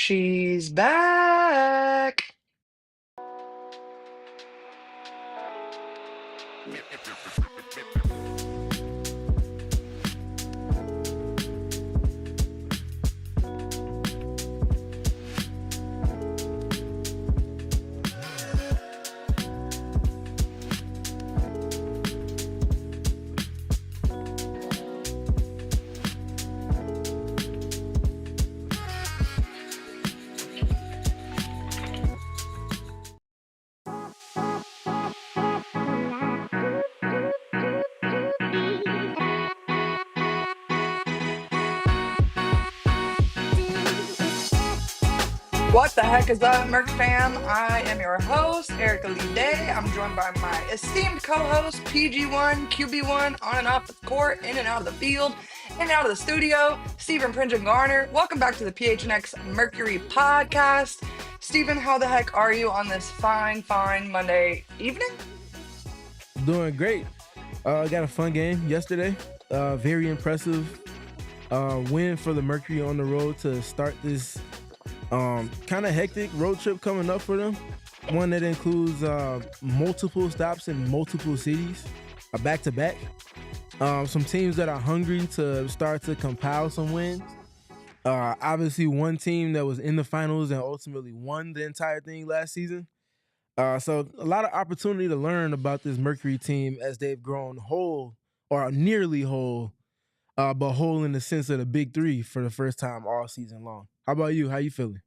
She's back. What the heck is up, Merc fam? I am your host, Erika Day. I'm joined by my esteemed co-host, PG1, QB1, on and off the court, in and out of the field, in and out of the studio, Stephen Pringen Garner. Welcome back to the PHNX Mercury podcast. Stephen, how the heck are you on this fine Monday evening? Doing great. Got a fun game yesterday. Very impressive win for the Mercury on the road to start this kind of hectic road trip coming up for them. One that includes multiple stops in multiple cities, back-to-back. Some teams that are hungry to start to compile some wins. Obviously, one team that was in the finals and ultimately won the entire thing last season. So a lot of opportunity to learn about this Mercury team as they've grown whole or nearly whole, but whole in the sense of the big three for the first time all season long. How about you? How you feeling?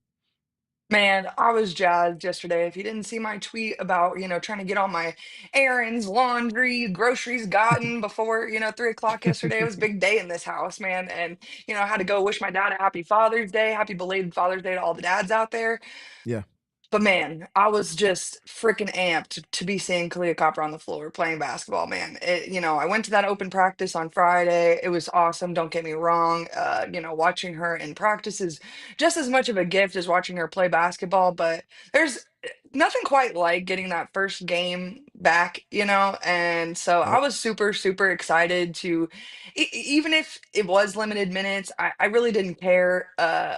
Man, I was jazzed yesterday. If you didn't see my tweet about, trying to get all my errands, laundry, groceries gotten before, 3 o'clock yesterday, it was a big day in this house, man. And, I had to go wish my dad a happy Father's Day, happy belated Father's Day to all the dads out there. Yeah. But man, I was just freaking amped to be seeing Kahleah Copper on the floor playing basketball, man. I went to that open practice on Friday. It was awesome. Don't get me wrong. Watching her in practice is just as much of a gift as watching her play basketball. But there's nothing quite like getting that first game back, And so I Yep. was super, super excited to, even if it was limited minutes, I really didn't care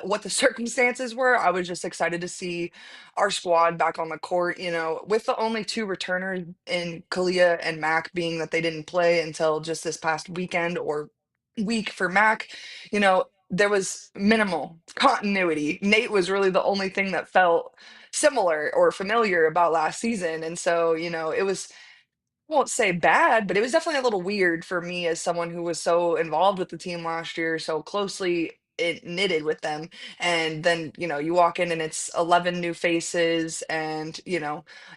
what the circumstances were. I was just excited to see our squad back on the court, with the only two returners in Kahleah and Mac being that they didn't play until just this past weekend or week for Mac, there was minimal continuity. Nate was really the only thing that felt similar or familiar about last season. And so, it was, I won't say bad, but it was definitely a little weird for me as someone who was so involved with the team last year, so closely knitted with them. And then, you walk in and it's 11 new faces and,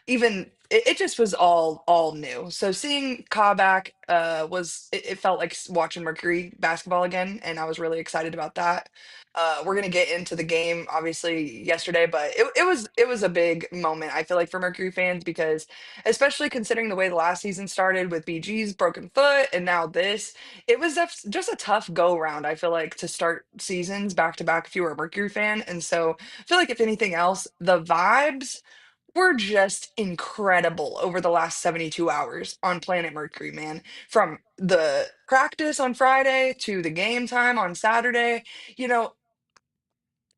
even it just was all new. So seeing Ka back it felt like watching Mercury basketball again, and I was really excited about that. We're gonna get into the game obviously yesterday, but it was a big moment, I feel like, for Mercury fans because especially considering the way the last season started with BG's broken foot and now this, it was just a tough go round, I feel like, to start seasons back to back if you were a Mercury fan. And so I feel like, if anything else, the vibes were just incredible over the last 72 hours on Planet Mercury, man. From the practice on Friday to the game time on Saturday, you know,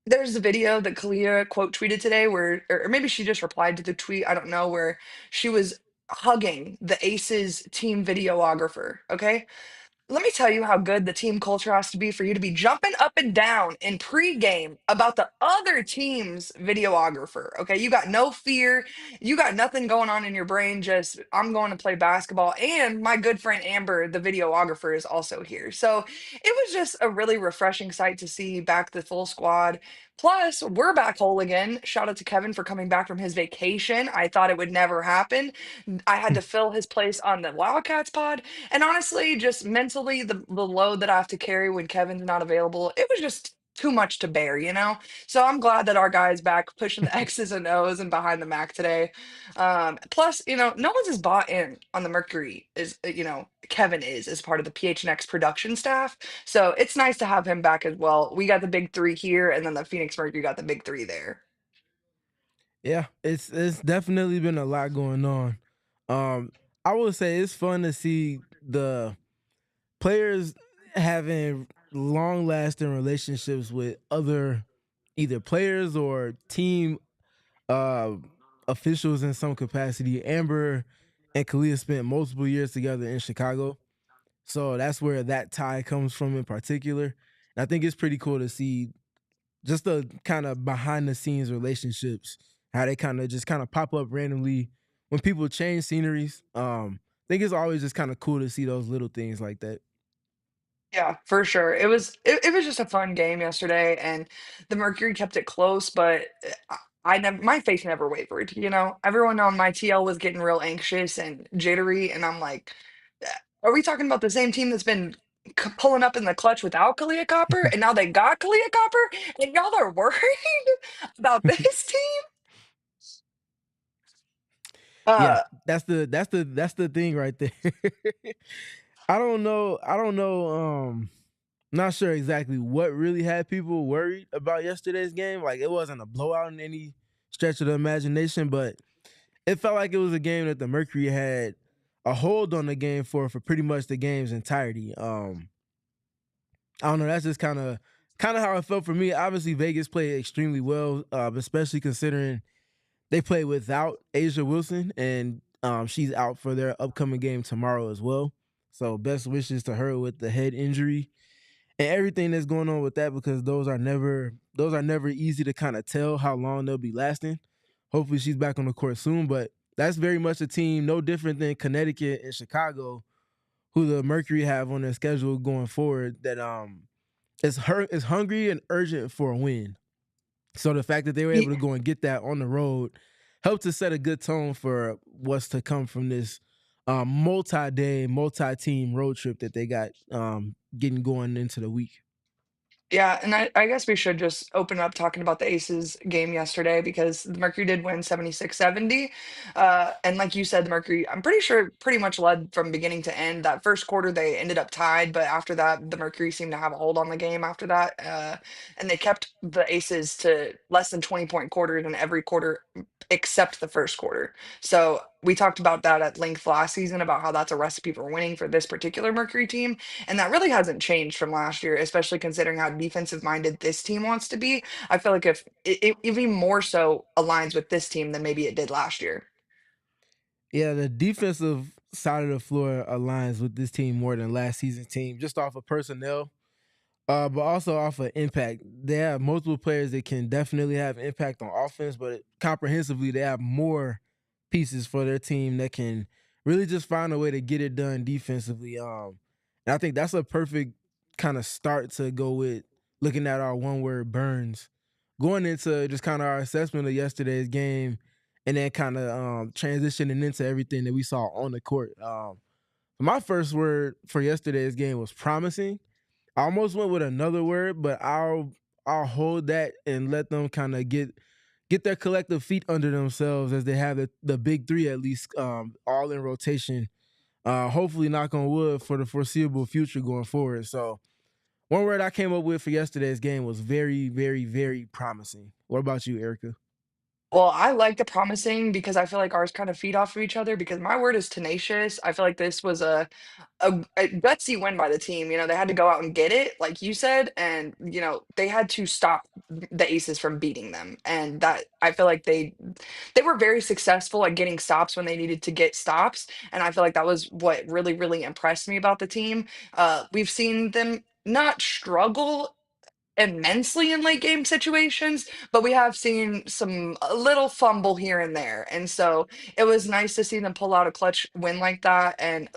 there's a video that Kahleah quote tweeted today where, or maybe she just replied to the tweet, I don't know, where she was hugging the Aces team videographer. Okay. Let me tell you how good the team culture has to be for you to be jumping up and down in pregame about the other team's videographer. Okay. You got no fear. You got nothing going on in your brain. Just, I'm going to play basketball. And my good friend Amber, the videographer, is also here. So it was just a really refreshing sight to see back the full squad. Plus, we're back whole again. Shout out to Kevin for coming back from his vacation. I thought it would never happen. I had to fill his place on the Wildcats pod. And honestly, just mentally, the load that I have to carry when Kevin's not available, it was just too much to bear. So I'm glad that our guy's back pushing the X's and O's and behind the Mac today. Plus, no one's as bought in on the Mercury as Kevin is as part of the PHNX production staff. So it's nice to have him back as well. We got the big three here, and then the Phoenix Mercury got the big three there. Yeah, it's definitely been a lot going on. Um, I would say it's fun to see the players having long lasting relationships with other either players or team uh, officials in some capacity. Amber and Kahleah spent multiple years together in Chicago, so that's where that tie comes from in particular. And I think it's pretty cool to see just the kind of behind the scenes relationships, how they kind of just kind of pop up randomly when people change sceneries. I think it's always just kind of cool to see those little things like that. Yeah, for sure. It was just a fun game yesterday, and the Mercury kept it close, but I never my face never wavered. You know, everyone on my TL was getting real anxious and jittery, and I'm like, Are we talking about the same team that's been pulling up in the clutch without Kahleah Copper, and now they got Kahleah Copper, and y'all are worried about this team?" Yeah, Uh, that's the thing right there. I don't know. Not sure exactly what really had people worried about yesterday's game. Like it wasn't a blowout in any stretch of the imagination, but it felt like it was a game that the Mercury had a hold on the game for pretty much the game's entirety. I don't know. That's just kind of how it felt for me. Obviously, Vegas played extremely well, especially considering they play without Asia Wilson, and she's out for their upcoming game tomorrow as well. So best wishes to her with the head injury and everything that's going on with that, because those are never easy to kind of tell how long they'll be lasting. Hopefully she's back on the court soon, but that's very much a team no different than Connecticut and Chicago, who the Mercury have on their schedule going forward, that is hungry and urgent for a win. So the fact that they were able to go and get that on the road helped to set a good tone for what's to come from this multi-day, multi-team road trip that they got getting going into the week. Yeah, and I guess we should just open up talking about the Aces game yesterday because the Mercury did win 76-70. And like you said, the Mercury, I'm pretty sure pretty much led from beginning to end. That first quarter, they ended up tied, but after that, the Mercury seemed to have a hold on the game after that. And they kept the Aces to less than 20-point quarters in every quarter except the first quarter. So we talked about that at length last season about how that's a recipe for winning for this particular Mercury team. And that really hasn't changed from last year, especially considering how defensive minded this team wants to be. I feel like if it even more so aligns with this team than maybe it did last year. Yeah, the defensive side of the floor aligns with this team more than last season's team, just off of personnel. But also off of impact. They have multiple players that can definitely have impact on offense, but comprehensively, they have more pieces for their team that can really just find a way to get it done defensively. And I think that's a perfect kind of start to go with looking at our one word burns, going into just kind of our assessment of yesterday's game, and then kind of transitioning into everything that we saw on the court. My first word for yesterday's game was promising. I almost went with another word, but I'll hold that and let them kind of get their collective feet under themselves as they have the big three at least all in rotation. Hopefully, knock on wood, for the foreseeable future going forward. So one word I came up with for yesterday's game was very, very, very promising. What about you, Erica? Well, I like the promising because I feel like ours kind of feed off of each other because my word is tenacious. I feel like this was a gutsy win by the team. You know, they had to go out and get it, like you said, and you know, they had to stop the Aces from beating them. And that I feel like they were very successful at getting stops when they needed to get stops. And I feel like that was what really, really impressed me about the team. We've seen them not struggle immensely in late game situations, but we have seen some a little fumble here and there. And so it was nice to see them pull out a clutch win like that. And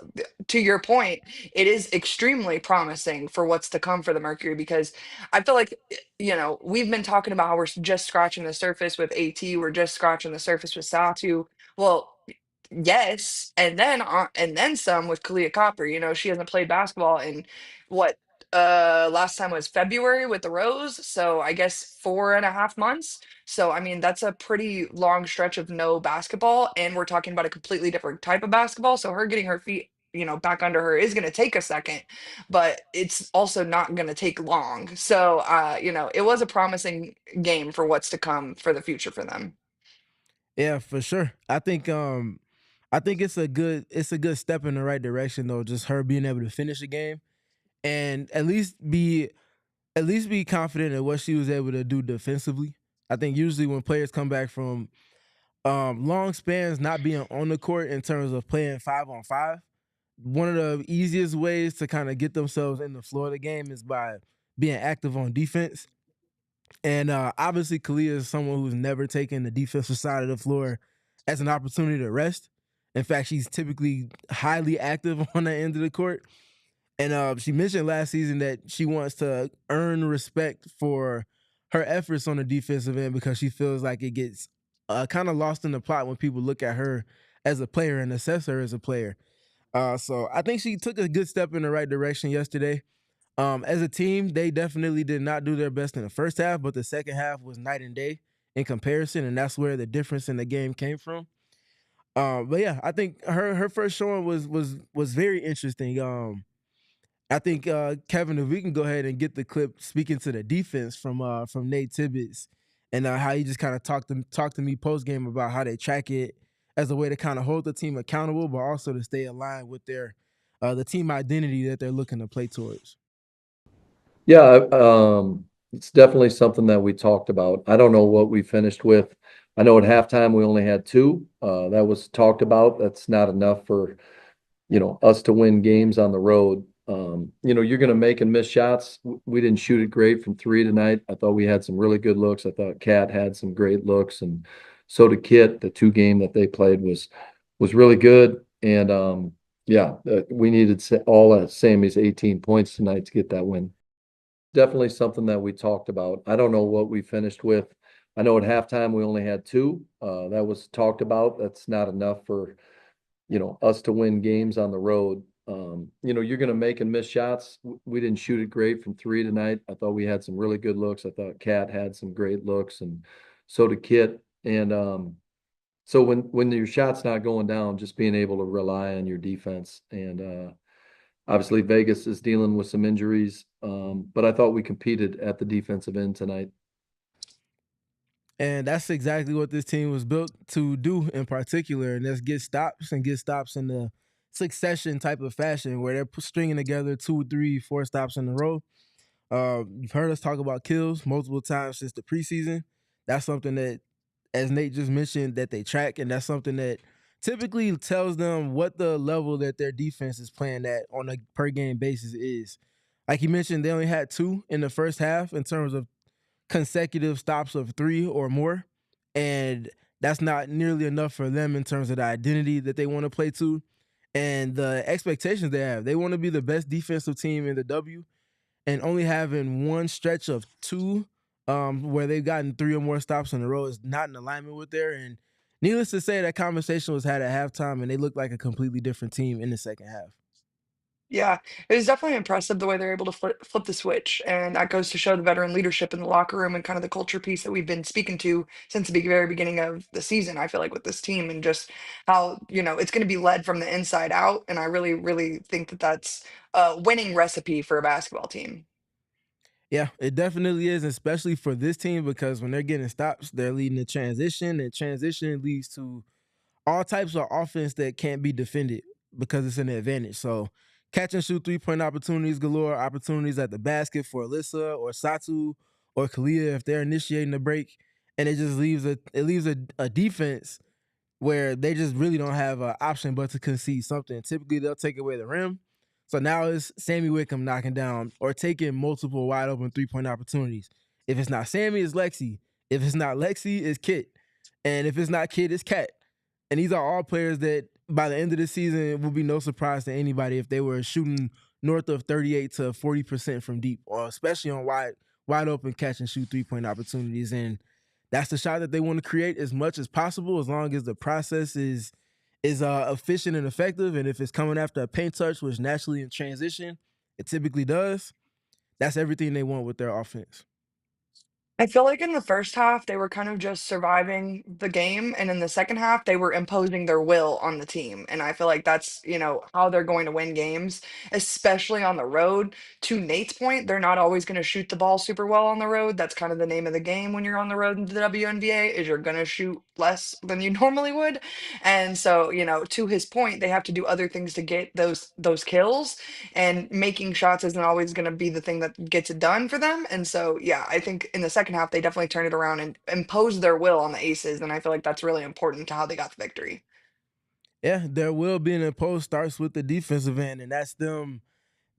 to your point, it is extremely promising for what's to come for the Mercury because I feel like, you know, we've been talking about how we're just scratching the surface with AT, we're just scratching the surface with Satou. Well, yes, and then some with Kahleah Copper. You know, she hasn't played basketball in what last time was February with the Rose, so I guess 4.5 months. So I mean that's a pretty long stretch of no basketball, and we're talking about a completely different type of basketball. So her getting her feet, you know, back under her is going to take a second, but it's also not going to take long. So you know, it was a promising game for what's to come for the future for them. Yeah, for sure. I think it's a good step in the right direction though. Just her being able to finish a game and at least be at least be confident in what she was able to do defensively. I think usually when players come back from long spans not being on the court in terms of playing 5-on-5, one of the easiest ways to kind of get themselves in the flow of the game is by being active on defense. And obviously, Kahleah is someone who's never taken the defensive side of the floor as an opportunity to rest. In fact, she's typically highly active on the end of the court. And she mentioned last season that she wants to earn respect for her efforts on the defensive end because she feels like it gets kind of lost in the plot when people look at her as a player and assess her as a player. So I think she took a good step in the right direction yesterday. As a team, they definitely did not do their best in the first half, but the second half was night and day in comparison, and that's where the difference in the game came from. But yeah, I think her first showing was very interesting. I think Kevin, if we can go ahead and get the clip speaking to the defense from Nate Tibbetts and how he just kind of talked to me post game about how they track it as a way to kind of hold the team accountable, but also to stay aligned with their the team identity that they're looking to play towards. Yeah, it's definitely something that we talked about. I don't know what we finished with. I know at halftime we only had two. That was talked about. That's not enough for, us to win games on the road. You're going to make and miss shots. We didn't shoot it great from three tonight. I thought we had some really good looks. I thought Kat had some great looks, and so did Kit. The two game that they played was really good. And yeah, we needed all at Sammy's 18 points tonight to get that win. Definitely something that we talked about. I don't know what we finished with. I know at halftime we only had two. That was talked about. That's not enough for, us to win games on the road. You're going to make and miss shots. We didn't shoot it great from three tonight. I thought we had some really good looks. I thought Kat had some great looks, and so did Kit. And so when your shot's not going down, just being able to rely on your defense. And obviously, Vegas is dealing with some injuries, but I thought we competed at the defensive end tonight. And that's exactly what this team was built to do in particular, and that's get stops and get stops in the succession type of fashion where they're stringing together 2, 3, 4 stops in a row. You've heard us talk about kills multiple times since the preseason. That's something that, as Nate just mentioned, that they track, and that's something that typically tells them what the level that their defense is playing at on a per game basis is. Like he mentioned, they only had 2 in the first half in terms of consecutive stops of 3 or more, and that's not nearly enough for them in terms of the identity that they want to play to and the expectations they have. They want to be the best defensive team in the W, and only having one stretch of 2 where they've gotten 3 or more stops in a row is not in alignment with there. And needless to say, that conversation was had at halftime, and they looked like a completely different team in the second half. Yeah, it was definitely impressive the way they're able to flip the switch, and that goes to show the veteran leadership in the locker room and kind of the culture piece that we've been speaking to since the very beginning of the season. I feel like with this team and just how it's going to be led from the inside out, and I really, really think that that's a winning recipe for a basketball team. Yeah, it definitely is, especially for this team because when they're getting stops, they're leading the transition, and transition leads to all types of offense that can't be defended because it's an advantage. So catch and shoot 3-point opportunities galore, opportunities at the basket for Alyssa or Satou or Kahleah if they're initiating the break, and it leaves a defense where they just really don't have an option but to concede something. Typically, they'll take away the rim. So now it's Sammy Wickham knocking down or taking multiple wide open 3-point opportunities. If it's not Sammy, it's Lexi. If it's not Lexi, it's Kit. And if it's not Kit, it's Cat. And these are all players that by the end of the season, it will be no surprise to anybody if they were shooting north of 38 to 40% from deep, or especially on wide open catch and shoot 3-point opportunities. And that's the shot that they want to create as much as possible, as long as the process is efficient and effective. And if it's coming after a paint touch, which naturally in transition it typically does, that's everything they want with their offense. I feel like in the first half, they were kind of just surviving the game, and in the second half, they were imposing their will on the team. And I feel like that's, how they're going to win games, especially on the road. To Nate's point, they're not always going to shoot the ball super well on the road. That's kind of the name of the game when you're on the road in the WNBA, is you're going to shoot less than you normally would. And so, to his point, they have to do other things to get those kills, and making shots isn't always going to be the thing that gets it done for them. And so, yeah, I think in the second half they definitely turned it around and imposed their will on the Aces, and I feel like that's really important to how they got the victory. Yeah, their will being imposed starts with the defensive end, and that's them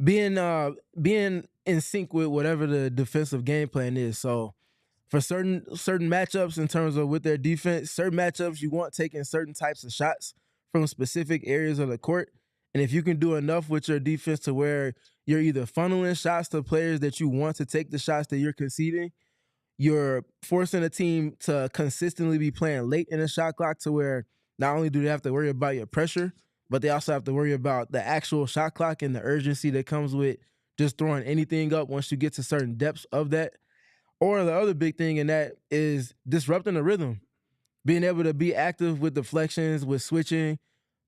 being in sync with whatever the defensive game plan is. So for certain matchups in terms of with their defense, certain matchups you want taking certain types of shots from specific areas of the court. And if you can do enough with your defense to where you're either funneling shots to players that you want to take the shots that you're conceding, you're forcing a team to consistently be playing late in the shot clock to where not only do they have to worry about your pressure, but they also have to worry about the actual shot clock and the urgency that comes with just throwing anything up once you get to certain depths of that. Or the other big thing in that is disrupting the rhythm, being able to be active with deflections, with switching,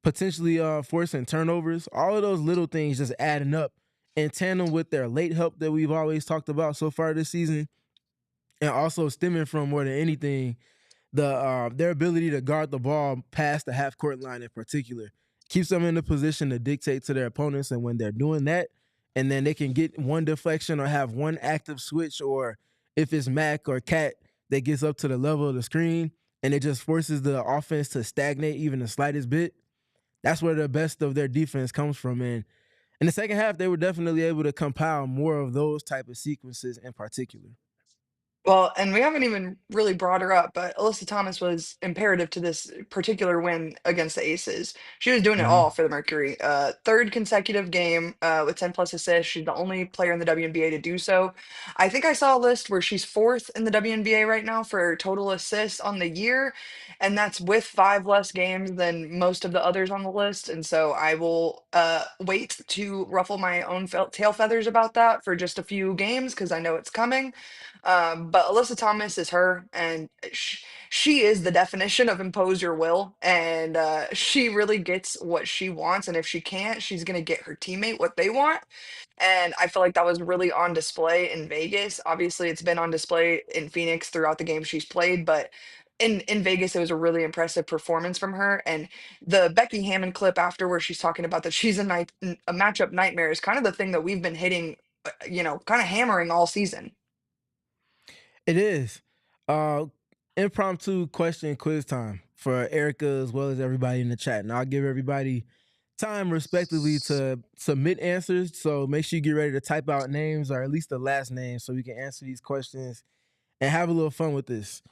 potentially forcing turnovers. All of those little things just adding up in tandem with their late help that we've always talked about so far this season, and also stemming from more than anything their ability to guard the ball past the half court line in particular keeps them in the position to dictate to their opponents. And when they're doing that, and then they can get one deflection or have one active switch, or if it's Mac or Cat that gets up to the level of the screen and it just forces the offense to stagnate even the slightest bit, that's where the best of their defense comes from. And in the second half, they were definitely able to compile more of those type of sequences in particular. Well, and we haven't even really brought her up, but Alyssa Thomas was imperative to this particular win against the Aces. She was doing it Mhm. all for the Mercury. Third consecutive game with 10 plus assists. She's the only player in the WNBA to do so. I think I saw a list where she's fourth in the WNBA right now for total assists on the year, and that's with five less games than most of the others on the list. And so I will wait to ruffle my own tail feathers about that for just a few games because I know it's coming. But Alyssa Thomas is her, and she is the definition of impose your will. And she really gets what she wants. And if she can't, she's going to get her teammate what they want. And I feel like that was really on display in Vegas. Obviously, it's been on display in Phoenix throughout the game she's played, but in Vegas, it was a really impressive performance from her. And the Becky Hammond clip after where she's talking about that she's a matchup nightmare is kind of the thing that we've been hitting, kind of hammering all season. It is. Uh, Impromptu question quiz time for Erika as well as everybody in the chat. And I'll give everybody time respectively to submit answers. So make sure you get ready to type out names or at least the last name so we can answer these questions and have a little fun with this.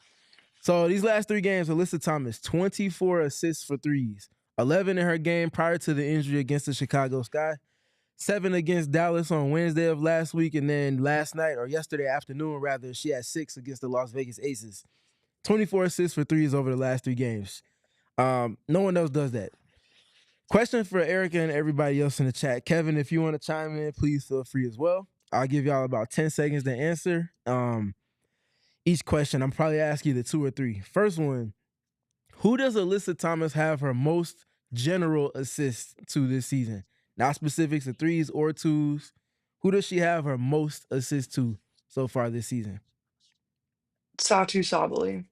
So these last three games, Alyssa Thomas, 24 assists for threes, 11 in her game prior to the injury against the Chicago Sky, 7 against Dallas on Wednesday of last week, and then last night, or yesterday afternoon rather, she had 6 against the Las Vegas Aces. 24 assists for threes over the last 3 games. No one else does that. Question for Erika and everybody else in the chat. Kevin, if you want to chime in, please feel free as well. I'll give y'all about 10 seconds to answer. Each question, I'm probably asking you the 2 or 3. First one, who does Alyssa Thomas have her most general assists to this season? Not specifics to threes or twos. Who does she have her most assists to so far this season? Satou Sabally.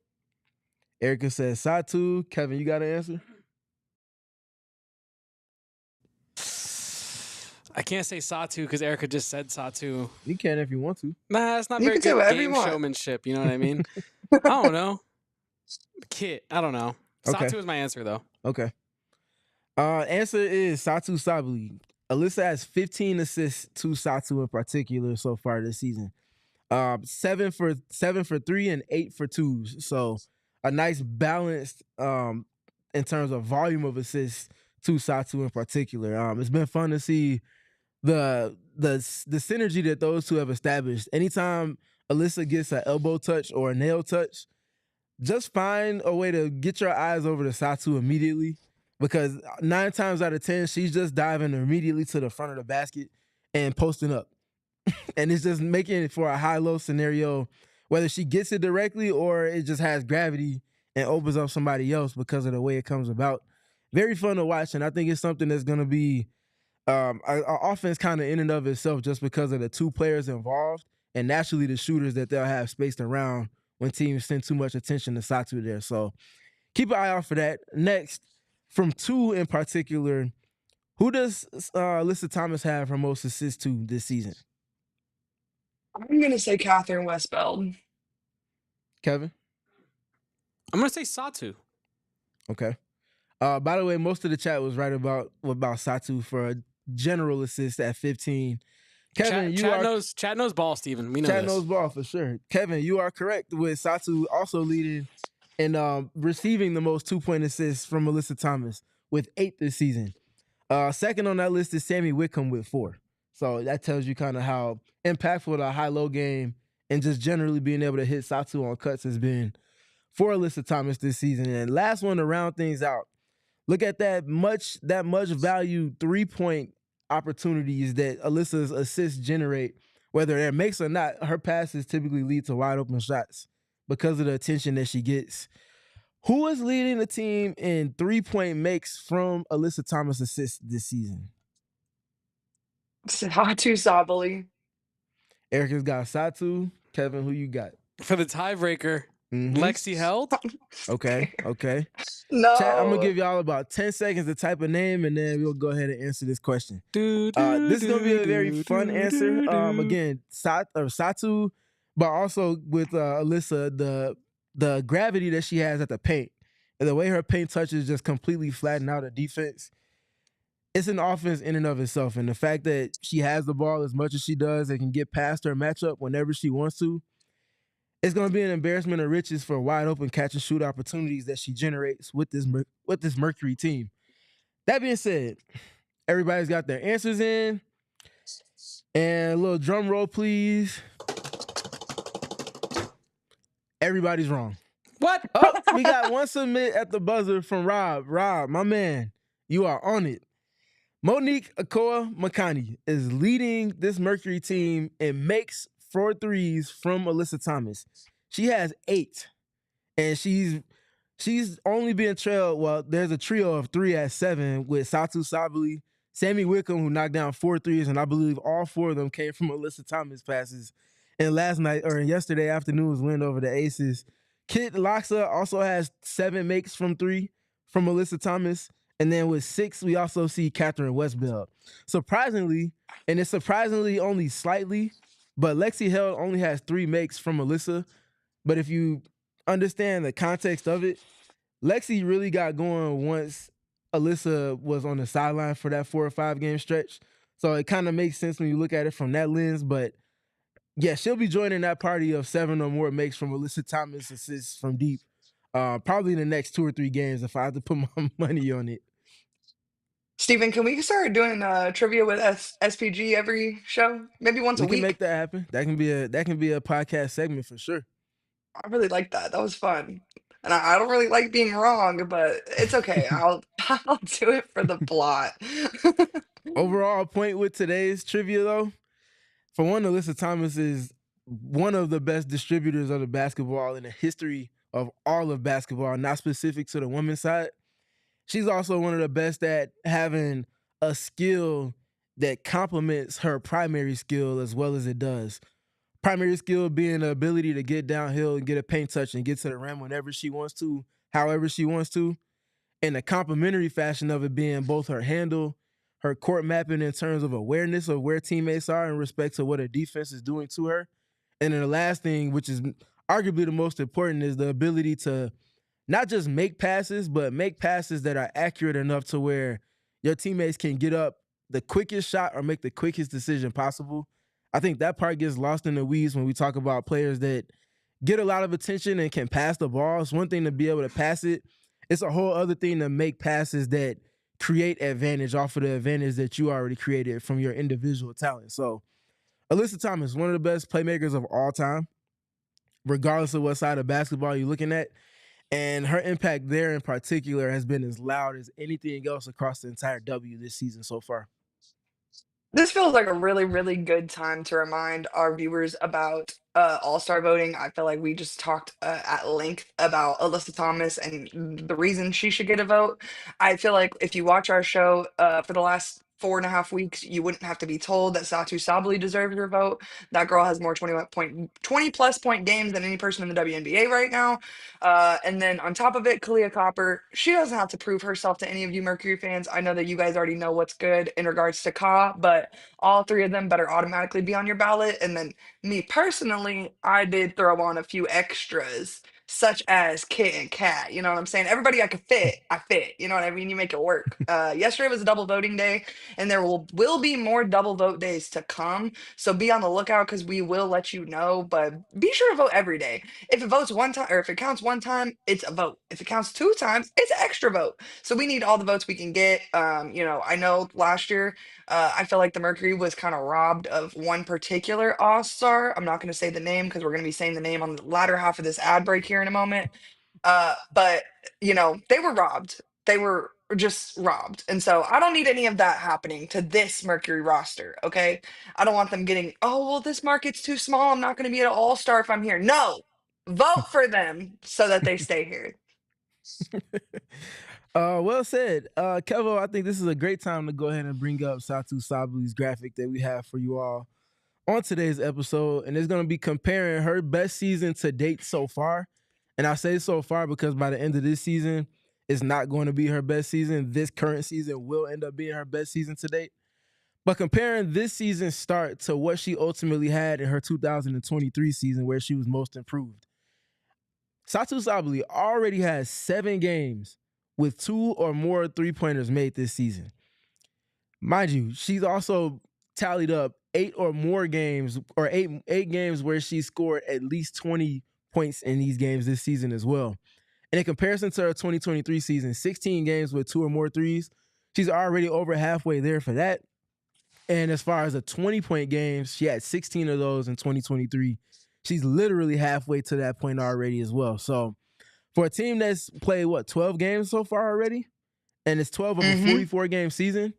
Erika says Satou. Kevin, you got an answer? I can't say Satou because Erika just said Satou. You can if you want to. Nah, it's not You very can say good whatever you game want. showmanship. You know what I mean? I don't know. Kit, I don't know. Okay. Satou is my answer though. Okay. Answer is Satou Sabally. Alyssa has 15 assists to Satou in particular so far this season. 7 for 3 and 8 for 2s. So a nice balanced in terms of volume of assists to Satou in particular. It's been fun to see the synergy that those two have established. Anytime Alyssa gets an elbow touch or a nail touch, just find a way to get your eyes over to Satou immediately, because 9 times out of 10, she's just diving immediately to the front of the basket and posting up. And it's just making it for a high-low scenario whether she gets it directly or it just has gravity and opens up somebody else because of the way it comes about. Very fun to watch, and I think it's something that's going to be an offense kind of in and of itself just because of the two players involved and naturally the shooters that they'll have spaced around when teams send too much attention to Satou there. So keep an eye out for that. Next, from two in particular, who does Alyssa Thomas have her most assists to this season? I'm gonna say Catherine Westbeld. Kevin? I'm gonna say Satou. Okay. By the way, most of the chat was right about Satou for a general assist at 15. Kevin, Chat knows ball, Stephen. We know Chat this. knows ball for sure. Kevin, you are correct with Satou also leading and receiving the most 2-point assists from Alyssa Thomas with 8 this season. Second on that list is Sammy Whitcomb with 4. So that tells you kind of how impactful the high-low game and just generally being able to hit Satou on cuts has been for Alyssa Thomas this season. And last one to round things out, look at that much value 3-point opportunities that Alyssa's assists generate, whether they're makes or not. Her passes typically lead to wide open shots because of the attention that she gets. Who is leading the team in 3-point makes from Alyssa Thomas assists this season? Satou Sabally. Erika's got Satou. Kevin, who you got? For the tiebreaker, Lexi Held. Okay. No. Chat, I'm gonna give y'all about 10 seconds to type a name, and then we'll go ahead and answer this question. This is gonna be a very fun answer. Again, Satou, but also with Alyssa, the gravity that she has at the paint, and the way her paint touches just completely flatten out a defense. It's an offense in and of itself, and the fact that she has the ball as much as she does and can get past her matchup whenever she wants to, it's going to be an embarrassment of riches for wide open catch and shoot opportunities that she generates with this Mercury team. That being said, everybody's got their answers in, and a little drum roll, please. Everybody's wrong. What? Oh, we got one submit at the buzzer from Rob. Rob, my man, you are on it. Monique Akoa Makani is leading this Mercury team and makes 4 threes from Alyssa Thomas. She has 8, and she's only being trailed. Well, there's a trio of 3 at 7 with Satou Sabally, Sammy Whitcomb, who knocked down 4 threes, and I believe all 4 of them came from Alyssa Thomas passes. And yesterday afternoon's win over the Aces. Kit Loxa also has 7 makes from 3 from Alyssa Thomas. And then with 6, we also see Catherine Westbeld. Surprisingly, and it's surprisingly only slightly, but Lexi Held only has 3 makes from Alyssa. But if you understand the context of it, Lexi really got going once Alyssa was on the sideline for that 4 or 5 game stretch. So it kind of makes sense when you look at it from that lens. But yeah, she'll be joining that party of 7 or more makes from Alyssa Thomas assists from deep. Probably in the next 2 or 3 games if I had to put my money on it. Stephen, can we start doing trivia with SPG every show? Maybe once a We can week. make that happen. That can be a podcast segment for sure. I really like that. That was fun. And I don't really like being wrong, but it's okay. I'll do it for the plot. Overall point with today's trivia though, for one, Alyssa Thomas is one of the best distributors of the basketball in the history of all of basketball, not specific to the women's side. She's also one of the best at having a skill that complements her primary skill as well as it does. Primary skill being the ability to get downhill and get a paint touch and get to the rim whenever she wants to, however she wants to. And the complementary fashion of it being both her handle, her court mapping in terms of awareness of where teammates are in respect to what her defense is doing to her. And then the last thing, which is arguably the most important, is the ability to not just make passes, but make passes that are accurate enough to where your teammates can get up the quickest shot or make the quickest decision possible. I think that part gets lost in the weeds when we talk about players that get a lot of attention and can pass the ball. It's one thing to be able to pass it. It's a whole other thing to make passes that create advantage off of the advantage that you already created from your individual talent. So Alyssa Thomas, one of the best playmakers of all time, regardless of what side of basketball you're looking at. And her impact there in particular has been as loud as anything else across the entire W this season so far. This feels like a really, really good time to remind our viewers about All-Star voting. I feel like we just talked at length about Alyssa Thomas and the reason she should get a vote. I feel like if you watch our show for the last 4.5 weeks, you wouldn't have to be told that Satou Sabally deserves her vote. That girl has more 20 plus point games than any person in the WNBA right now. And then on top of it, Kahleah Copper, she doesn't have to prove herself to any of you Mercury fans. I know that you guys already know what's good in regards to Ka, but all three of them better automatically be on your ballot. And then me personally, I did throw on a few extras, such as Kit and Kat. You know what I'm saying? Everybody I could fit, I fit. You know what I mean? You make it work. Yesterday was a double voting day, and there will be more double vote days to come. So be on the lookout because we will let you know. But be sure to vote every day. If it votes one time, or if it counts one time, it's a vote. If it counts two times, it's an extra vote. So we need all the votes we can get. I know last year I feel like the Mercury was kind of robbed of one particular All Star. I'm not going to say the name because we're going to be saying the name on the latter half of this ad break here in a moment. But they were robbed. They were just robbed, and so I don't need any of that happening to this Mercury roster. Okay, I don't want them getting, oh well, this market's too small. I'm not going to be an All Star if I'm here. No, vote for them so that they stay here. Well said. Kevo, I think this is a great time to go ahead and bring up Satou Sabally's graphic that we have for you all on today's episode. And it's going to be comparing her best season to date so far. And I say so far because by the end of this season, it's not going to be her best season. This current season will end up being her best season to date. But comparing this season's start to what she ultimately had in her 2023 season where she was most improved. Satou Sabally already has 7 games with 2 or more three-pointers made this season. Mind you, she's also tallied up 8 or more games, or eight games where she scored at least 20 points in these games this season as well. And in comparison to her 2023 season, 16 games with 2 or more threes, she's already over halfway there for that. And as far as the 20-point games, she had 16 of those in 2023. She's literally halfway to that point already as well. So for a team that's played, 12 games so far already? And it's 12 of a 44-game season.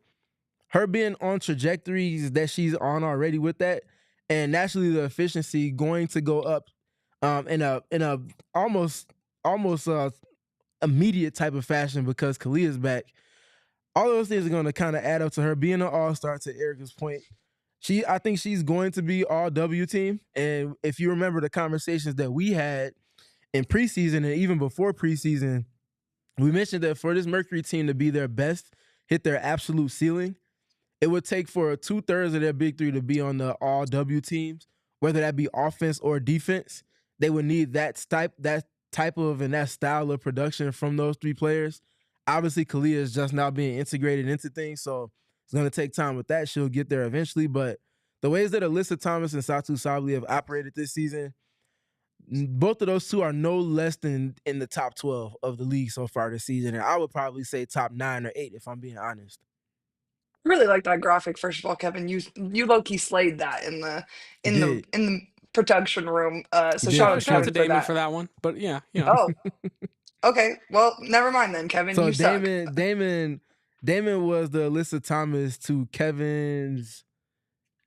Her being on trajectories that she's on already with that, and naturally the efficiency going to go up in a almost immediate type of fashion because Kahleah's back. All those things are going to kind of add up to her being an all-star, to Erika's point. I think she's going to be all W team. And if you remember the conversations that we had in preseason and even before preseason, we mentioned that for this Mercury team to be their best, hit their absolute ceiling, it would take for 2/3 of their big three to be on the all W teams, whether that be offense or defense. They would need that type of and that style of production from those 3 players. Obviously, Kahleah is just now being integrated into things, so it's going to take time with that. She'll get there eventually, but the ways that Alyssa Thomas and Satou Sabally have operated this season, both of those two are no less than in the top 12 of the league so far this season, and I would probably say top 9 or 8 if I'm being honest. I really like that graphic. First of all, Kevin, you low key slayed that in the production room. So did, shout for out to Shout out sure. to Kevin for Damon that. for that one. But yeah, Oh, okay. Well, never mind then, Kevin. So You suck. Damon was the Alyssa Thomas to Kevin's.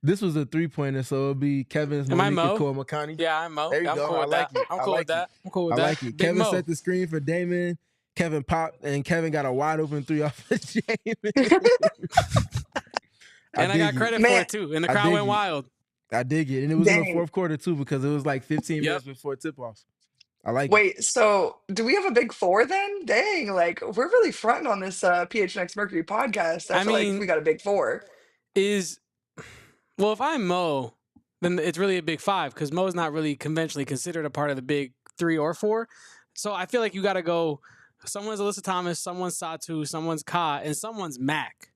This was a 3-pointer, so it'll be Kevin's Am I Monique Mo? Cole McConney. Yeah, I'm Mo. There you I'm go. cool I with like that. it. I'm I cool like with that. I'm cool with I that. like it. Big Kevin Mo. set the screen for Damon. Kevin popped, and Kevin got a wide open 3 off of Jamin. And I got credit for Man, it too. And the I crowd dig went it. wild. I dig it. And it was in the dang. fourth quarter, too, because it was like 15 minutes before tip-offs. I like it. Wait, so do we have a big 4 then? Dang, like we're really fronting on this PHNX Mercury podcast. I I feel like mean, we got a big 4. Well, if I'm Mo, then it's really a big 5 because Mo's not really conventionally considered a part of the big 3 or 4. So I feel like you got to go. Someone's Alyssa Thomas, someone's Satou, someone's Ka, and someone's Mac.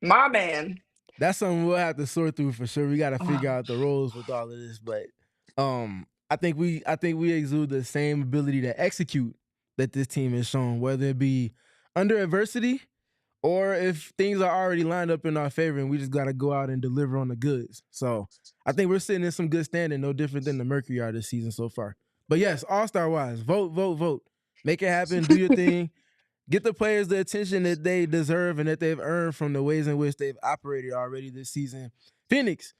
My man. That's something we'll have to sort through for sure. We got to figure out the roles with all of this, but I think we exude the same ability to execute that this team has shown, whether it be under adversity or if things are already lined up in our favor and we just got to go out and deliver on the goods. So I think we're sitting in some good standing, no different than the Mercury are this season so far. But yes, all-star wise, vote. Make it happen. Do your thing. Get the players the attention that they deserve and that they've earned from the ways in which they've operated already this season. Phoenix,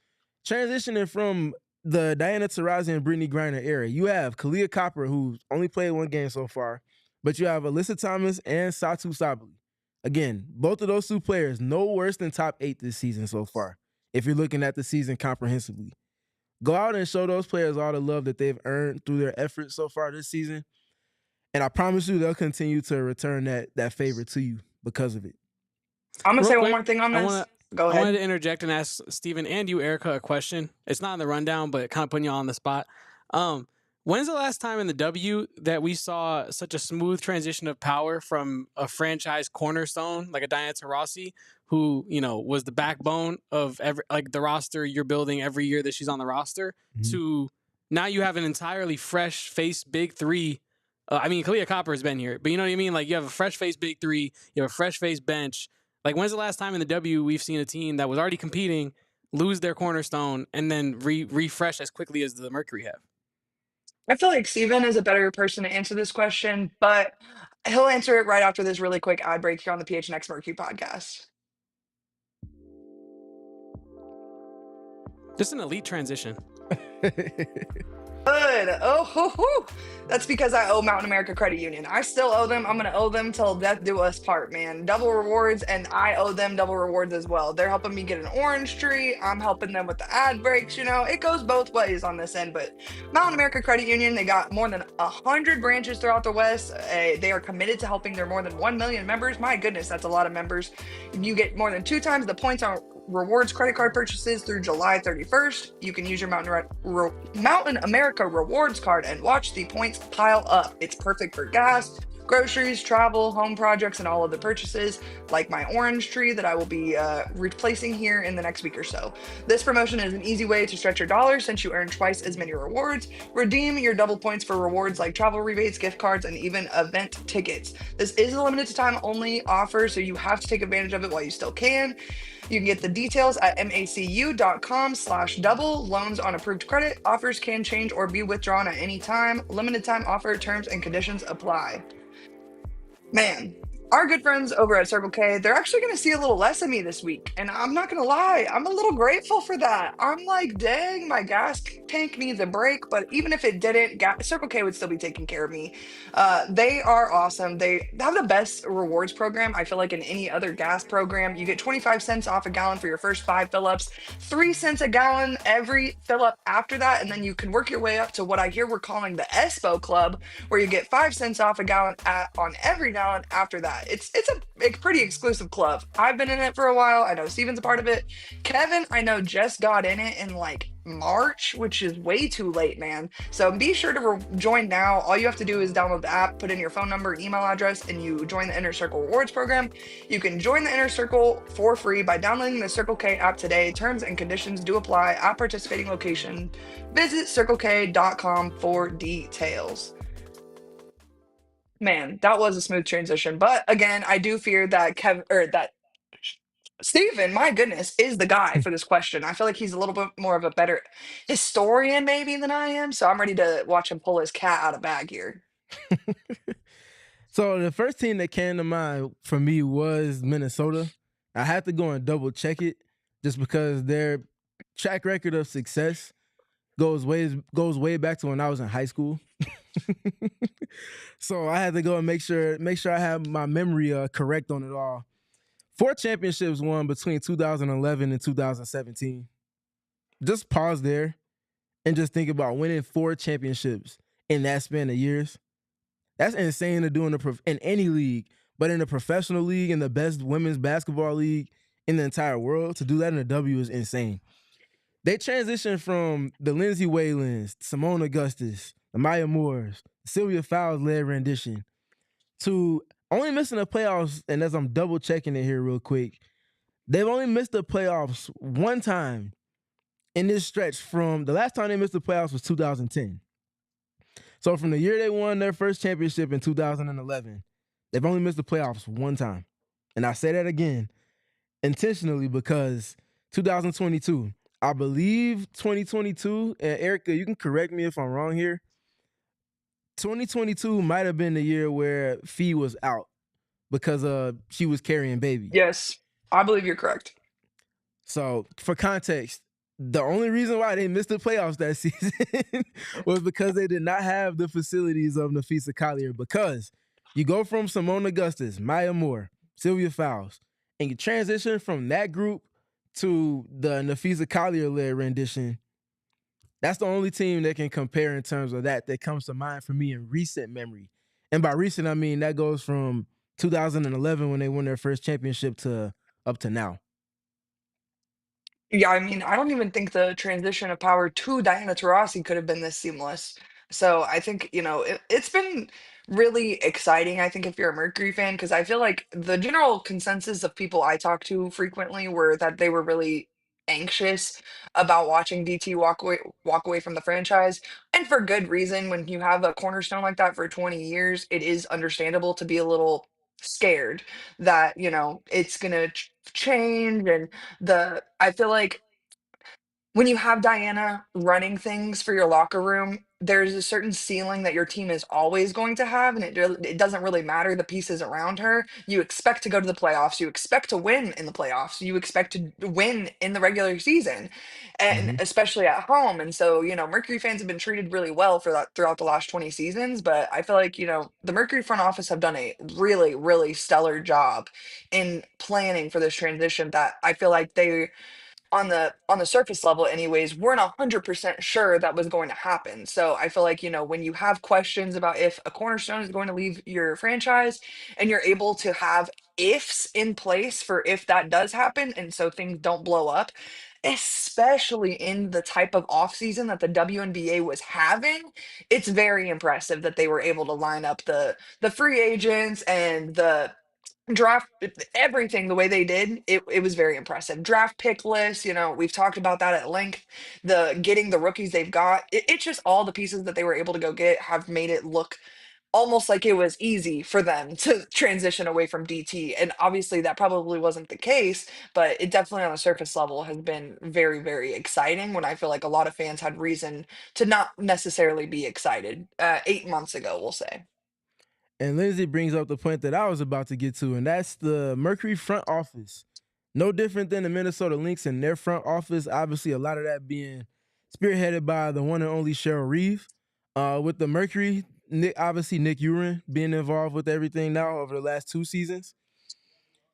transitioning from the Diana Taurasi and Brittany Griner era, you have Kahleah Copper, who's only played one game so far, but you have Alyssa Thomas and Satou Sabally. Again, both of those two players no worse than top 8 this season so far, if you're looking at the season comprehensively. Go out and show those players all the love that they've earned through their efforts so far this season. And I promise you they'll continue to return that favor to you because of it. I'm going to Real say one quick, more thing on I this. wanna- Go I ahead. wanted to interject and ask Stephen and you, Erika, a question. It's not in the rundown, but kind of putting you on the spot. When's the last time in the W that we saw such a smooth transition of power from a franchise cornerstone like a Diana Taurasi, who was the backbone of the roster you're building every year that she's on the roster, to now you have an entirely fresh face big three. Kahleah Copper has been here, but you know what I mean? Like, you have a fresh face big three, you have a fresh face bench. Like, when's the last time in the W we've seen a team that was already competing lose their cornerstone and then refresh as quickly as the Mercury have? I feel like Steven is a better person to answer this question, but he'll answer it right after this really quick ad break here on the PHNX Mercury podcast. Just an elite transition. Good. Oh, hoo, hoo. That's because I owe Mountain America Credit Union. I still owe them. I'm going to owe them till death do us part, man. Double rewards, and I owe them double rewards as well. They're helping me get an orange tree. I'm helping them with the ad breaks. It goes both ways on this end. But Mountain America Credit Union, they got more than 100 branches throughout the West. They are committed to helping their more than 1 million members. My goodness, that's a lot of members. You get more than 2 times the points on rewards credit card purchases through July 31st. You can use your Mountain America rewards card and watch the points pile up. It's perfect for gas, groceries, travel, home projects, and all of the purchases, like my orange tree that I will be replacing here in the next week or so. This promotion is an easy way to stretch your dollars since you earn twice as many rewards. Redeem your double points for rewards like travel rebates, gift cards, and even event tickets. This is a limited time only offer, so you have to take advantage of it while you still can. You can get the details at macu.com/double. Loans on approved credit. Offers can change or be withdrawn at any time. Limited time offer. Terms and conditions apply. Man, our good friends over at Circle K, they're actually going to see a little less of me this week. And I'm not going to lie, I'm a little grateful for that. I'm like, dang, my gas tank needs a break. But even if it didn't, Circle K would still be taking care of me. They are awesome. They have the best rewards program, I feel like, in any other gas program. You get 25 cents off a gallon for your first 5 fill-ups, 3 cents a gallon every fill-up after that. And then you can work your way up to what I hear we're calling the ESPO Club, where you get 5 cents off a gallon on every gallon after that. It's a pretty exclusive club. I've been in it for a while. I know Steven's a part of it. Kevin, I know, just got in it in like March, which is way too late, man. So be sure to join now. All you have to do is download the app, put in your phone number and email address, and you join the Inner Circle Rewards program. You can join the Inner Circle for free by downloading the Circle K app today. Terms and conditions do apply at participating location. Visit circlek.com for details. Man, that was a smooth transition. But again, I do fear that Steven, my goodness, is the guy for this question. I feel like he's a little bit more of a better historian maybe than I am. So I'm ready to watch him pull his cat out of bag here. So the first team that came to mind for me was Minnesota. I had to go and double check it just because their track record of success goes way back to when I was in high school. So I had to go and make sure I have my memory correct on it all. 4 championships won between 2011 and 2017. Just pause there and just think about winning 4 championships in that span of years. That's insane to do in any league, but in a professional league, in the best women's basketball league in the entire world, to do that in a W is insane. They transitioned from the Lindsay Whalens, Simone Augustus, the Maya Moores, Sylvia Fowles-led rendition, to only missing the playoffs, and as I'm double checking it here real quick, they've only missed the playoffs one time in this stretch. From the last time they missed the playoffs was 2010. So from the year they won their first championship in 2011, they've only missed the playoffs one time. And I say that again intentionally because 2022, I believe 2022, and Erika, you can correct me if I'm wrong here, 2022 might have been the year where Fee was out because she was carrying baby. Yes, I believe you're correct. So for context, the only reason why they missed the playoffs that season was because they did not have the facilities of Nafisa Collier. Because you go from Simone Augustus, Maya Moore, Sylvia Fowles, and you transition from that group to the Nafisa Collier-led rendition. That's the only team that can compare in terms of that comes to mind for me in recent memory. And by recent, I mean that goes from 2011 when they won their first championship to up to now. Yeah, I mean, I don't even think the transition of power to Diana Taurasi could have been this seamless. So I think, it's been really exciting, I think, if you're a Mercury fan, because I feel like the general consensus of people I talk to frequently were that they were really anxious about watching DT walk away from the franchise. And for good reason. When you have a cornerstone like that for 20 years, it is understandable to be a little scared that, it's gonna change. And I feel like when you have Diana running things for your locker room, there's a certain ceiling that your team is always going to have, and it doesn't really matter the pieces around her. You expect to go to the playoffs, you expect to win in the playoffs, you expect to win in the regular season, and Mm-hmm. especially at home. And so, Mercury fans have been treated really well for that throughout the last 20 seasons. But I feel like, the Mercury front office have done a really, really stellar job in planning for this transition that I feel like they on the surface level anyways weren't 100% sure that was going to happen. So I feel like, when you have questions about if a cornerstone is going to leave your franchise, and you're able to have ifs in place for if that does happen, and so things don't blow up, especially in the type of offseason that the WNBA was having, it's very impressive that they were able to line up the free agents and the draft everything the way they did. It was very impressive. Draft pick list, we've talked about that at length. The getting the rookies they've got, it's just all the pieces that they were able to go get have made it look almost like it was easy for them to transition away from DT. And obviously that probably wasn't the case, but it definitely on a surface level has been very, very exciting, when I feel like a lot of fans had reason to not necessarily be excited 8 months ago, we'll say. And Lindsay brings up the point that I was about to get to, and that's the Mercury front office. No different than the Minnesota Lynx and their front office. Obviously, a lot of that being spearheaded by the one and only Cheryl Reeve. With the Mercury, obviously Nick Uren being involved with everything now over the last 2 seasons.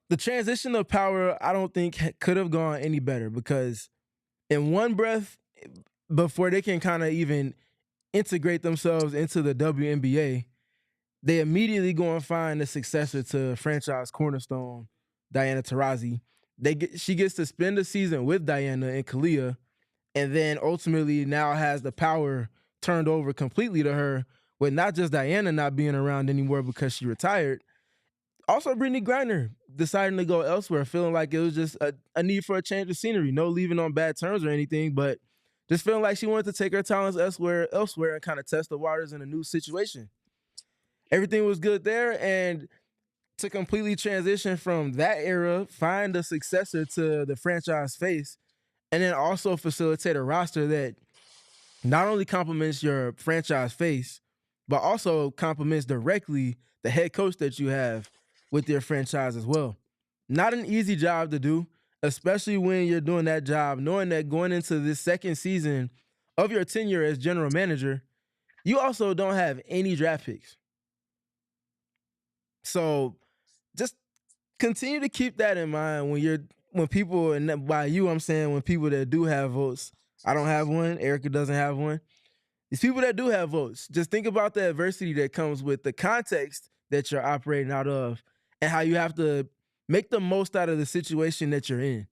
The transition of power, I don't think could have gone any better, because in one breath, before they can kind of even integrate themselves into the WNBA, they immediately go and find a successor to franchise cornerstone Diana Taurasi. She gets to spend the season with Diana and Kahleah, and then ultimately now has the power turned over completely to her, with not just Diana not being around anymore because she retired, also Brittany Griner deciding to go elsewhere, feeling like it was just a need for a change of scenery. No leaving on bad terms or anything, but just feeling like she wanted to take her talents elsewhere and kind of test the waters in a new situation. Everything was good there, and to completely transition from that era, find a successor to the franchise face, and then also facilitate a roster that not only complements your franchise face, but also complements directly the head coach that you have with your franchise as well. Not an easy job to do, especially when you're doing that job, knowing that going into this second season of your tenure as general manager, you also don't have any draft picks. So just continue to keep that in mind when people, and by you I'm saying when people that do have votes. I don't have one. Erika doesn't have one. These people that do have votes, just think about the adversity that comes with the context that you're operating out of, and how you have to make the most out of the situation that you're in.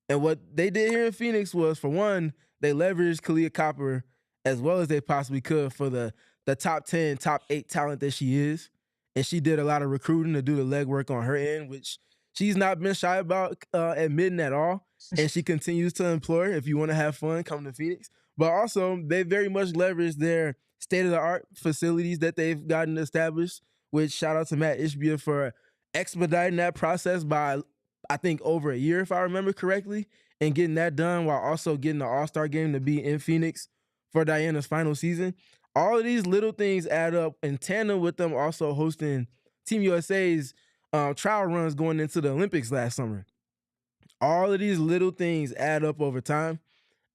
And what they did here in Phoenix was, for one, they leveraged Kahleah Copper as well as they possibly could for the top 10, top 8 talent that she is. And she did a lot of recruiting to do the legwork on her end, which she's not been shy about admitting at all. And she continues to implore, if you want to have fun, come to Phoenix. But also, they very much leveraged their state-of-the-art facilities that they've gotten established, which shout out to Matt Ishbia for expediting that process by, I think, over a year, if I remember correctly, and getting that done while also getting the All-Star game to be in Phoenix for Diana's final season. All of these little things add up in tandem with them also hosting Team USA's trial runs going into the Olympics last summer. All of these little things add up over time,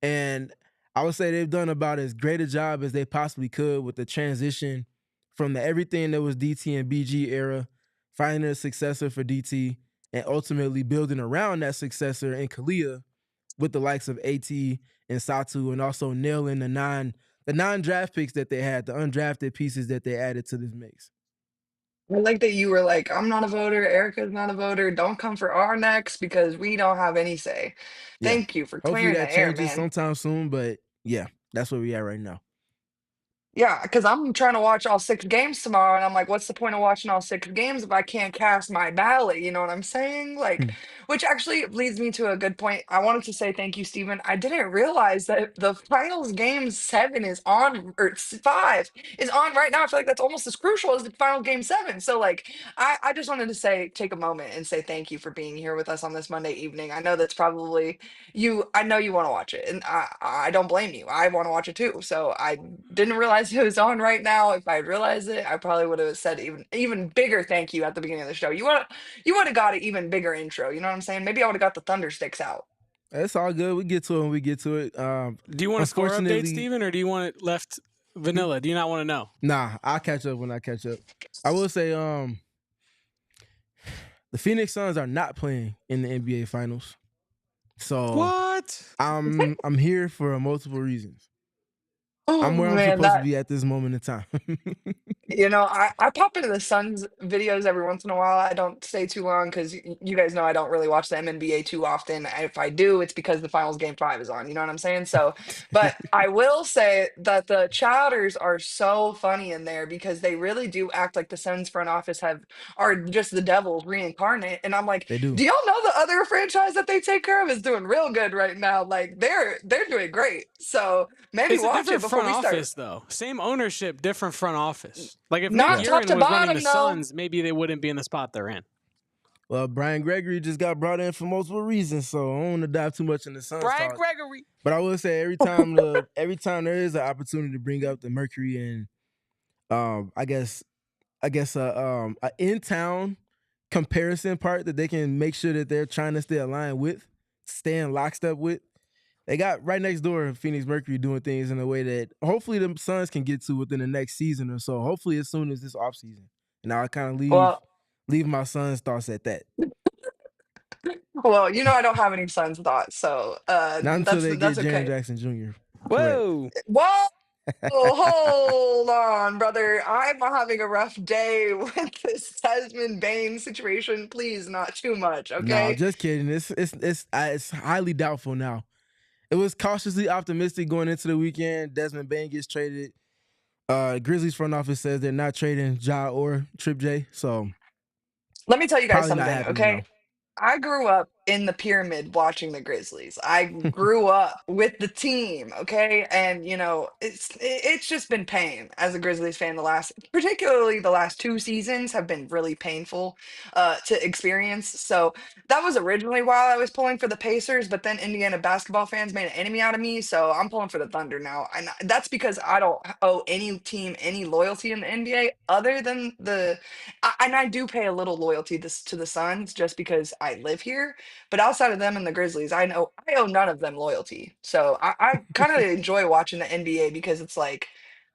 and I would say they've done about as great a job as they possibly could with the transition from the everything that was DT and BG era, finding a successor for DT, and ultimately building around that successor in Kahleah with the likes of AT and Satou, and also nailing the non-draft picks that they had, the undrafted pieces that they added to this mix. I like that you were like, I'm not a voter, Erica's not a voter, don't come for our necks because we don't have any say. Yeah. Thank you for Hopefully clearing that the air, changes man. sometime soon, but yeah, that's where we at right now. Yeah, because I'm trying to watch all 6 games tomorrow, and I'm like, what's the point of watching all 6 games if I can't cast my ballot? You know what I'm saying? Like, Hmm. which actually leads me to a good point. I wanted to say thank you, Stephen. I didn't realize that the finals game 7 is on, or 5 is on right now. I feel like that's almost as crucial as the final game 7. So, like, I just wanted to say, take a moment and say thank you for being here with us on this Monday evening. I know that's probably I know you want to watch it, and I don't blame you. I want to watch it too. So I didn't realize it was on right now. If I had realized it, I probably would have said even bigger thank you at the beginning of the show. You would have got an even bigger intro. You know what I'm saying? Maybe I would have got the thunder sticks out. It's all good. We get to it when we get to it. Do you want a score update, Stephen, or do you want it left vanilla? Do you not want to know? Nah, I'll catch up when I catch up. I will say, the Phoenix Suns are not playing in the NBA Finals. So What? I'm here for multiple reasons. Oh I'm where I'm man, supposed to that be at this moment in time. I pop into the Suns videos every once in a while. I don't stay too long because you guys know I don't really watch the NBA too often. If I do, it's because the finals game 5 is on. You know what I'm saying? So, but I will say that the chowders are so funny in there because they really do act like the Suns front office are just the Devils reincarnate. And I'm like, They do. do y'all know the other franchise that they take care of is doing real good right now? Like they're doing great. So maybe It's a watch it different before front we start. office, though. Same ownership, different front office. Like if Nick Not Yeah. top to Urin was running the bottom though. Suns, maybe they wouldn't be in the spot they're in. Well, Brian Gregory just got brought in for multiple reasons, so I don't want to dive too much in the Suns Brian talk. Gregory. But I will say every time there is an opportunity to bring up the Mercury and I guess a in town comparison part that they can make sure that they're trying to stay aligned with, stay in lockstep with. They got right next door Phoenix Mercury doing things in a way that hopefully the Suns can get to within the next season or so. Hopefully as soon as this offseason. And I'll kind of Well, leave my Suns thoughts at that. well, I don't have any sons thoughts, so Not until they that's get Jaren okay. Jackson Jr. Correct. Whoa. Whoa, hold on, brother. I'm having a rough day with this Tasman Bane situation. Please, not too much, No, okay? just kidding. It's highly doubtful now. It was cautiously optimistic going into the weekend. Desmond Bane gets traded. Grizzlies front office says they're not trading Ja or Trip J, so Let me tell you guys probably not something, happening okay? though. I grew up in the pyramid watching the Grizzlies. I grew up with the team, okay? And it's just been pain as a Grizzlies fan particularly the last 2 seasons have been really painful to experience. So that was originally why I was pulling for the Pacers, but then Indiana basketball fans made an enemy out of me, so I'm pulling for the Thunder now. And that's because I don't owe any team any loyalty in the NBA other than and I do pay a little loyalty to the Suns just because I live here. But outside of them and the Grizzlies, I owe none of them loyalty. So I kind of enjoy watching the NBA because it's like,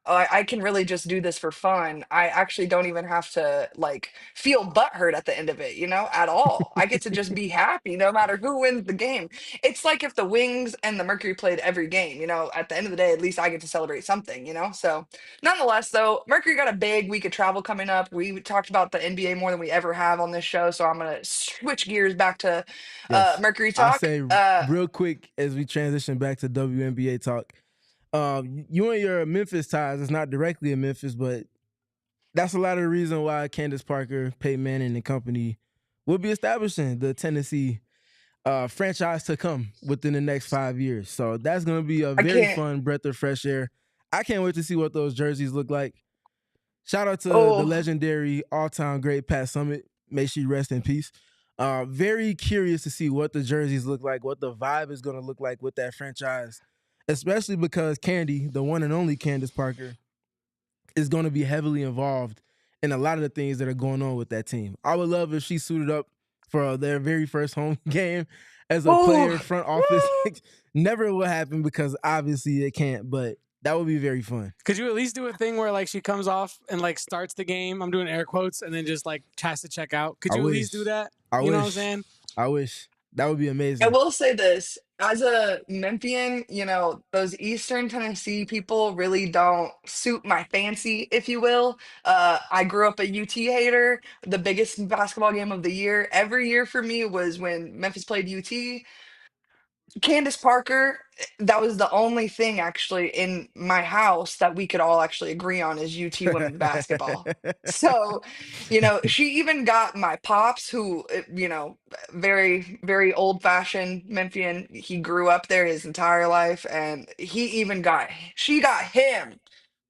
oh, I can really just do this for fun. I actually don't even have to like feel butthurt at the end of it, at all. I get to just be happy no matter who wins the game. It's like if the Wings and the Mercury played every game, at the end of the day, at least I get to celebrate something. So nonetheless, though, Mercury got a big week of travel coming up. We talked about the NBA more than we ever have on this show, so I'm gonna switch gears back to Yes. Mercury I talk. say real quick as we transition back to WNBA talk. You and your Memphis ties, it's not directly in Memphis, but that's a lot of the reason why Candace Parker, Peyton Manning, and company will be establishing the Tennessee franchise to come within the next 5 years. So that's going to be a I very can't. fun breath of fresh air. I can't wait to see what those jerseys look like. Shout out to the Oh, legendary all-time great Pat Summitt. May she rest in peace. Very curious to see what the jerseys look like, what the vibe is going to look like with that franchise, especially because Candy, the one and only Candace Parker, is going to be heavily involved in a lot of the things that are going on with that team. I would love if she suited up for their very first home game as a player, Oh, front office. Never will happen because obviously it can't, but that would be very fun. Could you at least do a thing where like she comes off and like starts the game? I'm doing air quotes and then just like tries to check out. Could I you at wish. least do that? I You know what I'm wish. saying? I wish. That would be I amazing. will say this. As a Memphian, those Eastern Tennessee people really don't suit my fancy, if you will. I grew up a UT hater. The biggest basketball game of the year every year for me was when Memphis played UT. Candace Parker, that was the only thing actually in my house that we could all actually agree on is UT women's basketball. So, she even got my pops, who, very, very old fashioned Memphian. He grew up there his entire life, and she got him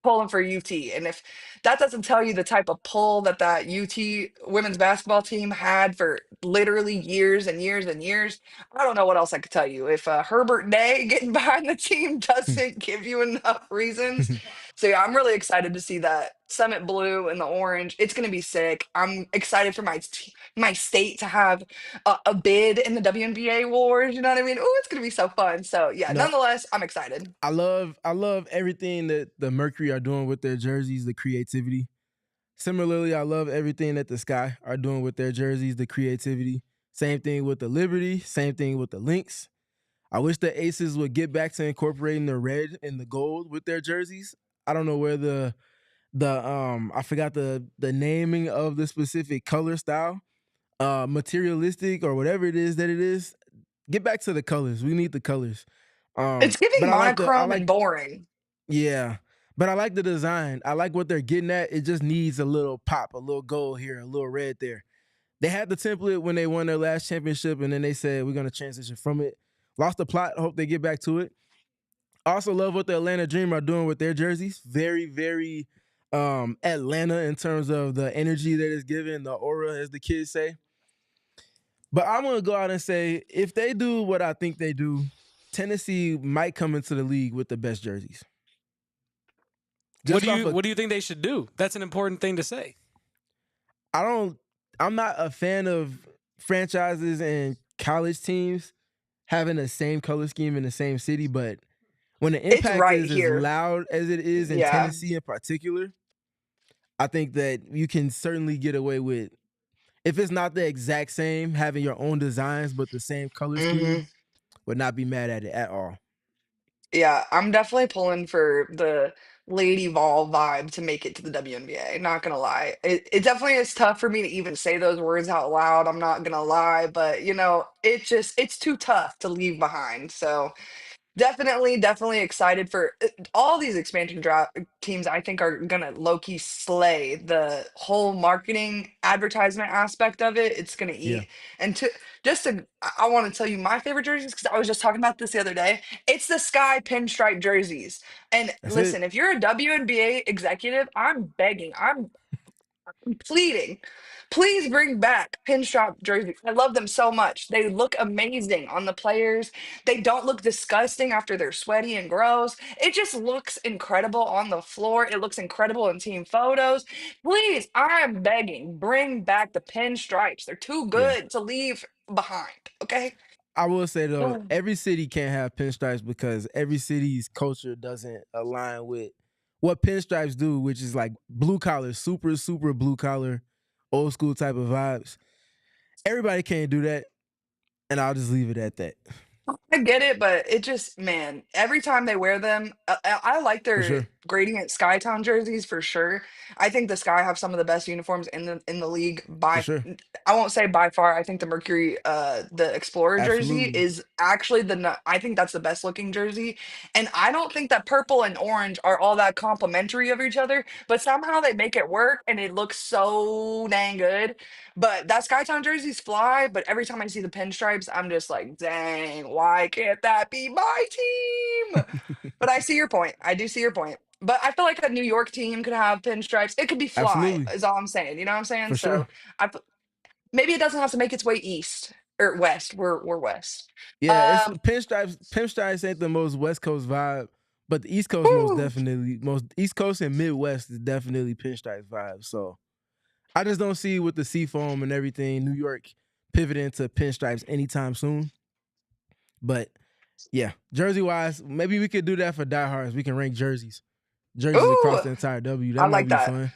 pulling for UT. And if that doesn't tell you the type of pull that UT women's basketball team had for literally years and years and years, I don't know what else I could tell you. If Herbert Day getting behind the team doesn't give you enough reasons. So yeah, I'm really excited to see that Summit Blue and the orange. It's going to be sick. I'm excited for my state to have a bid in the WNBA wars. You know what I mean? Oh, it's going to be so fun. So yeah, No, nonetheless, I'm excited. I love everything that the Mercury are doing with their jerseys, the creativity. Similarly, I love everything that the Sky are doing with their jerseys, the creativity. Same thing with the Liberty, same thing with the Lynx. I wish the Aces would get back to incorporating the red and the gold with their jerseys. I don't know where the I forgot the naming of the specific color style, materialistic or whatever it is that it is. Get back to the colors. We need the colors. It's But giving I monochrome and like boring. yeah. But I like the design. I like what they're getting at. It just needs a little pop, a little gold here, a little red there. They had the template when they won their last championship, and then they said we're gonna transition from it. Lost the plot. Hope they get back to it. Also love what the Atlanta Dream are doing with their jerseys. Very, very Atlanta in terms of the energy that is given, the aura, as the kids say. But I'm gonna go out and say if they do what I think they do, Tennessee might come into the league with the best jerseys. What Just do off you of what do you think they should do? That's an important thing to say. I'm not a fan of franchises and college teams having the same color scheme in the same city, but when the It's impact right is as here. loud as it is in Yeah. Tennessee in particular, I think that you can certainly get away with, if it's not the exact same, having your own designs but the same color scheme, hmm would not be mad at it at all. Yeah, I'm definitely pulling for the Lady Vol vibe to make it to the WNBA. Not gonna lie. It definitely is tough for me to even say those words out loud. I'm not gonna lie, but it's too tough to leave behind. So definitely, definitely excited for all these expansion draft teams. I think are gonna low key slay the whole marketing advertisement aspect of it. It's gonna Yeah, eat. And I want to tell you my favorite jerseys because I was just talking about this the other day. It's the Sky pinstripe jerseys. And that's it. listen, if you're a WNBA executive, I'm begging. I'm pleading, please bring back pinstripe jerseys. I love them so much. They look amazing on the players. They don't look disgusting after they're sweaty and gross. It just looks incredible on the floor. It looks incredible in team photos. Please, I am begging, bring back the pinstripes. They're too Yeah. good to leave behind. Okay. I will say though, Mm. every city can't have pinstripes because every city's culture doesn't align with what pinstripes do, which is like blue collar, super, super blue collar, old school type of vibes. Everybody can't do that, and I'll just leave it at that. I get it, but it just, man, every time they wear them, I like For their sure. Gradient Skytown jerseys for sure. I think the Sky have some of the best uniforms in the league For by, sure. I won't say by far. I think the Mercury, the Explorer jersey Absolutely. is actually I think that's the best looking jersey. And I don't think that purple and orange are all that complimentary of each other, but somehow they make it work and it looks so dang good. But that Skytown jerseys fly, but every time I see the pinstripes, I'm just like, dang, why can't that be my team? But I see your point. I do see your point. But I feel like a New York team could have pinstripes. It could be fly, Absolutely. is all I'm saying. You know what I'm saying? For sure. So maybe it doesn't have to make its way east or west. We're west. Yeah, it's Um, pinstripes. Pinstripes ain't the most West Coast vibe, but the East Coast whew. most East Coast and Midwest is definitely pinstripes vibe. So I just don't see with the seafoam and everything, New York pivoting to pinstripes anytime soon. But yeah, jersey wise, maybe we could do that for diehards. We can rank jerseys across Ooh, the entire W. That I might like be that. fun.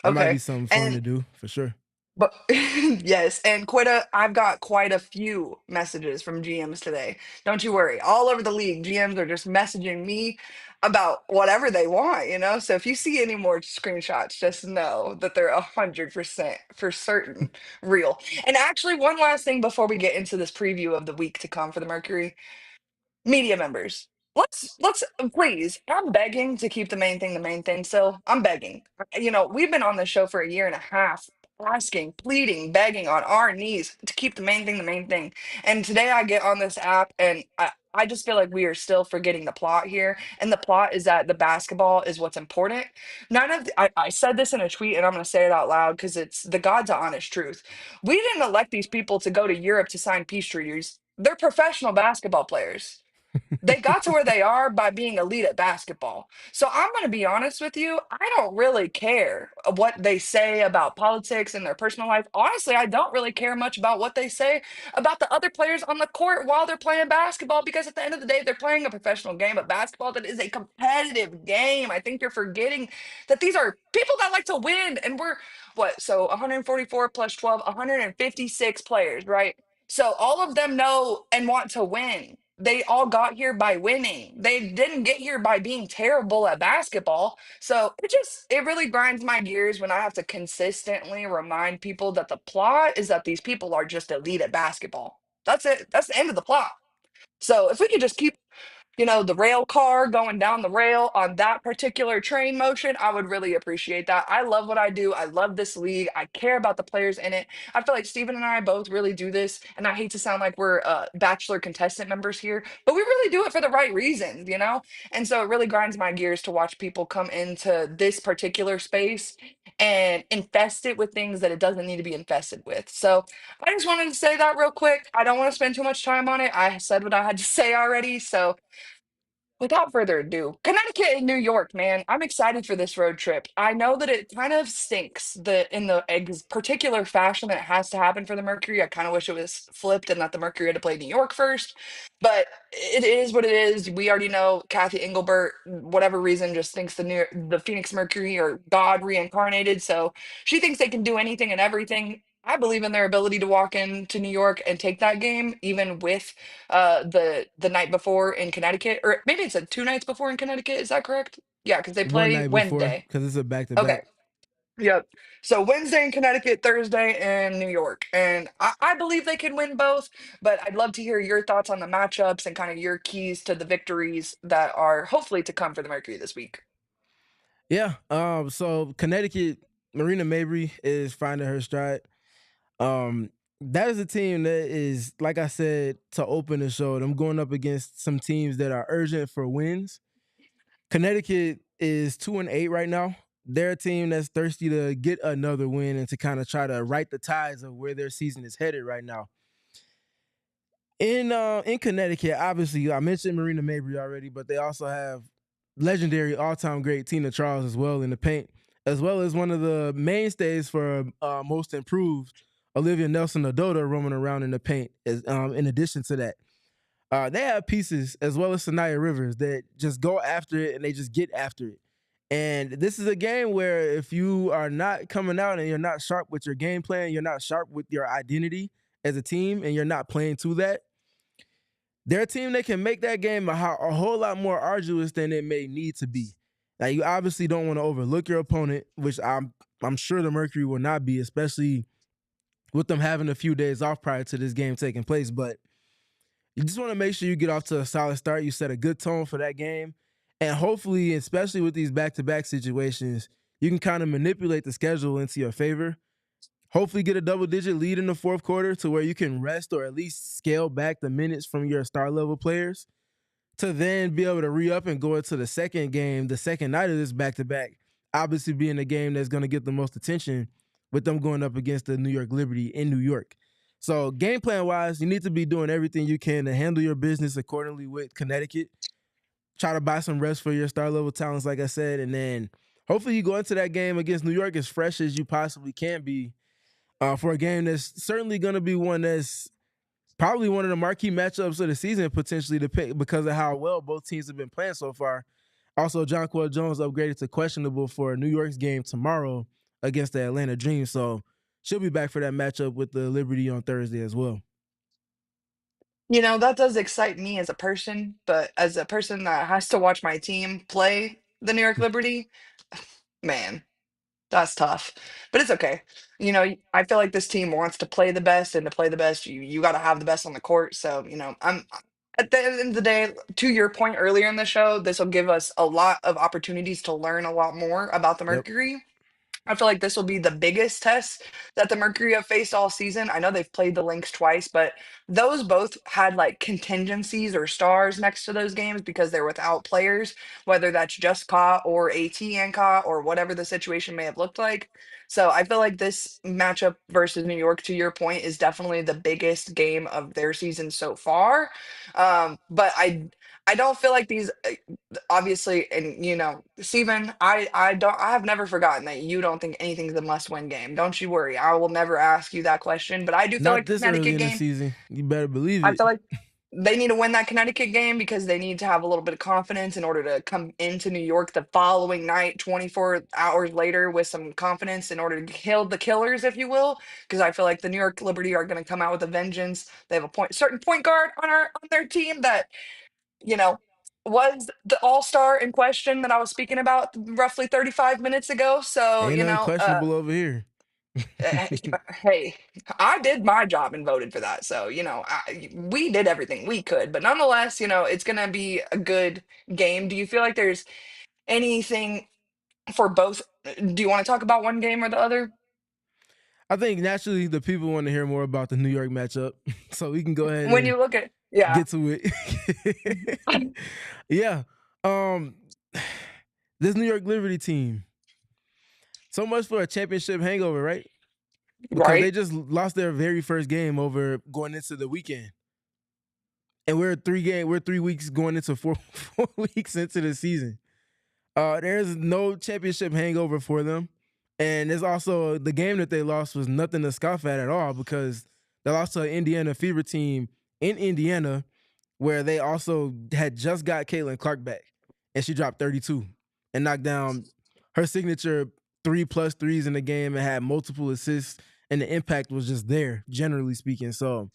That might be Okay. something fun to And do for sure. but yes, and I've got quite a few messages from GMs today. Don't you worry. All over the league, GMs are just messaging me about whatever they want, you know? So if you see any more screenshots, just know that they're 100% for certain real. And actually, one last thing before we get into this preview of the week to come for the Mercury. Media members, let's please, I'm begging to keep the main thing. So I'm begging. You know, we've been on this show for a year and a half, asking, pleading, begging on our knees to keep the main thing. And today I get on this app and I just feel like we are still forgetting the plot here. And the plot is that the basketball is what's important. I said this in a tweet and I'm going to say it out loud because it's the God's honest truth. We didn't elect these people to go to Europe to sign peace treaties. They're professional basketball players. They got to where they are by being elite at basketball. So I'm going to be honest with you. I don't really care what they say about politics and their personal life. Honestly, I don't really care much about what they say about the other players on the court while they're playing basketball because at the end of the day, they're playing a professional game of basketball that is a competitive game. I think you're forgetting that these are people that like to win. And we're what? So 144 plus 12, 156 players, right? So all of them know and want to win. They all got here by winning. They didn't get here by being terrible at basketball. So it really grinds my gears when I have to consistently remind people that the plot is that these people are just elite at basketball. That's it. That's the end of the plot. So if we could just keep the rail car going down the rail on that particular train motion, I would really appreciate that. I love what I do. I love this league. I care about the players in it. I feel like Steven and I both really do this. And I hate to sound like we're bachelor contestant members here, but we really do it for the right reasons, you know? And so it really grinds my gears to watch people come into this particular space and infest it with things that it doesn't need to be infested with. So I just wanted to say that real quick. I don't want to spend too much time on it. I said what I had to say already. So without further ado, Connecticut and New York, man. I'm excited for this road trip. I know that it kind of stinks that in the particular fashion that it has to happen for the Mercury. I kind of wish it was flipped and that the Mercury had to play New York first, but it is what it is. We already know Kathy Engelbert, whatever reason, just thinks the Phoenix Mercury are God reincarnated. So she thinks they can do anything and everything. I believe in their ability to walk into New York and take that game, even with the night before in Connecticut, or maybe it's 2 nights before in Connecticut. Is that correct? Yeah, because they One play night before, Wednesday. because it's a back to Okay. back. Yep. So Wednesday in Connecticut, Thursday in New York. And I believe they can win both, but I'd love to hear your thoughts on the matchups and kind of your keys to the victories that are hopefully to come for the Mercury this week. Yeah. So Connecticut, Marina Mabrey is finding her stride. That is a team that is, like I said, to open the show, them going up against some teams that are urgent for wins. Connecticut is 2-8 right now. They're a team that's thirsty to get another win and to kind of try to right the tides of where their season is headed right now. In Connecticut, obviously, I mentioned Marina Mabrey already, but they also have legendary all-time great Tina Charles as well in the paint, as well as one of the mainstays for most improved, Olivia Nelson-Ododa, roaming around in the paint. In addition to that, they have pieces as well as Sanaya Rivers that just go after it and they just get after it. And this is a game where if you are not coming out and you're not sharp with your game plan, you're not sharp with your identity as a team, and you're not playing to that, they're a team that can make that game a whole lot more arduous than it may need to be. Now, you obviously don't want to overlook your opponent, which I'm sure the Mercury will not be, especially with them having a few days off prior to this game taking place. But you just want to make sure you get off to a solid start. You set a good tone for that game. And hopefully, especially with these back-to-back situations, you can kind of manipulate the schedule into your favor. Hopefully get a double-digit lead in the fourth quarter to where you can rest or at least scale back the minutes from your star-level players to then be able to re-up and go into the second game, the second night of this back-to-back, obviously being the game that's going to get the most attention with them going up against the New York Liberty in New York. So game plan-wise, you need to be doing everything you can to handle your business accordingly with Connecticut. Try to buy some rest for your star-level talents, like I said, and then hopefully you go into that game against New York as fresh as you possibly can be for a game that's certainly going to be one that's probably one of the marquee matchups of the season potentially to pick because of how well both teams have been playing so far. Also, Jonquel Jones upgraded to questionable for New York's game tomorrow against the Atlanta Dream, so she'll be back for that matchup with the Liberty on Thursday as well. You know, that does excite me as a person, but as a person that has to watch my team play the New York Liberty, man, that's tough. But it's okay. You know, I feel like this team wants to play the best, and to play the best, you got to have the best on the court. So, you know, I'm at the end of the day, to your point earlier in the show, this will give us a lot of opportunities to learn a lot more about the Yep. Mercury. I feel like this will be the biggest test that the Mercury have faced all season. I know they've played the Lynx twice, but those both had like contingencies or stars next to those games because they're without players, whether that's just Ka or AT and Ka or whatever the situation may have looked like. So I feel like this matchup versus New York, to your point, is definitely the biggest game of their season so far. But I don't feel like these obviously, and you know, Stephen, I have never forgotten that you don't think anything's a must-win game. Don't you worry. I will never ask you that question, but I do feel Not like the this early Connecticut in the game, season. You better believe I it. feel like they need to win that Connecticut game because they need to have a little bit of confidence in order to come into New York the following night, 24 hours later, with some confidence in order to kill the killers, if you will. Because I feel like the New York Liberty are going to come out with a vengeance. They have a certain point guard on their team that you know, was the all-star in question that I was speaking about roughly 35 minutes ago. So, Ain't you nothing know, questionable over here. hey, I did my job and voted for that. So, you know, we did everything we could, but nonetheless, you know, it's going to be a good game. Do you feel like there's anything for both? Do you want to talk about one game or the other? I think naturally the people want to hear more about the New York matchup, so we can go ahead When and you look at, yeah, get to it. Yeah. Um this New York Liberty team. So much for a championship hangover, right? Because they right? just lost their very first game over going into the weekend. And we're 3 weeks going into four 4 weeks into the season. There's no championship hangover for them. And there's also the game that they lost was nothing to scoff at all because they lost to an Indiana Fever team in Indiana where they also had just got Caitlin Clark back and she dropped 32 and knocked down her signature 3+ threes in the game and had multiple assists and the impact was just there, generally speaking. So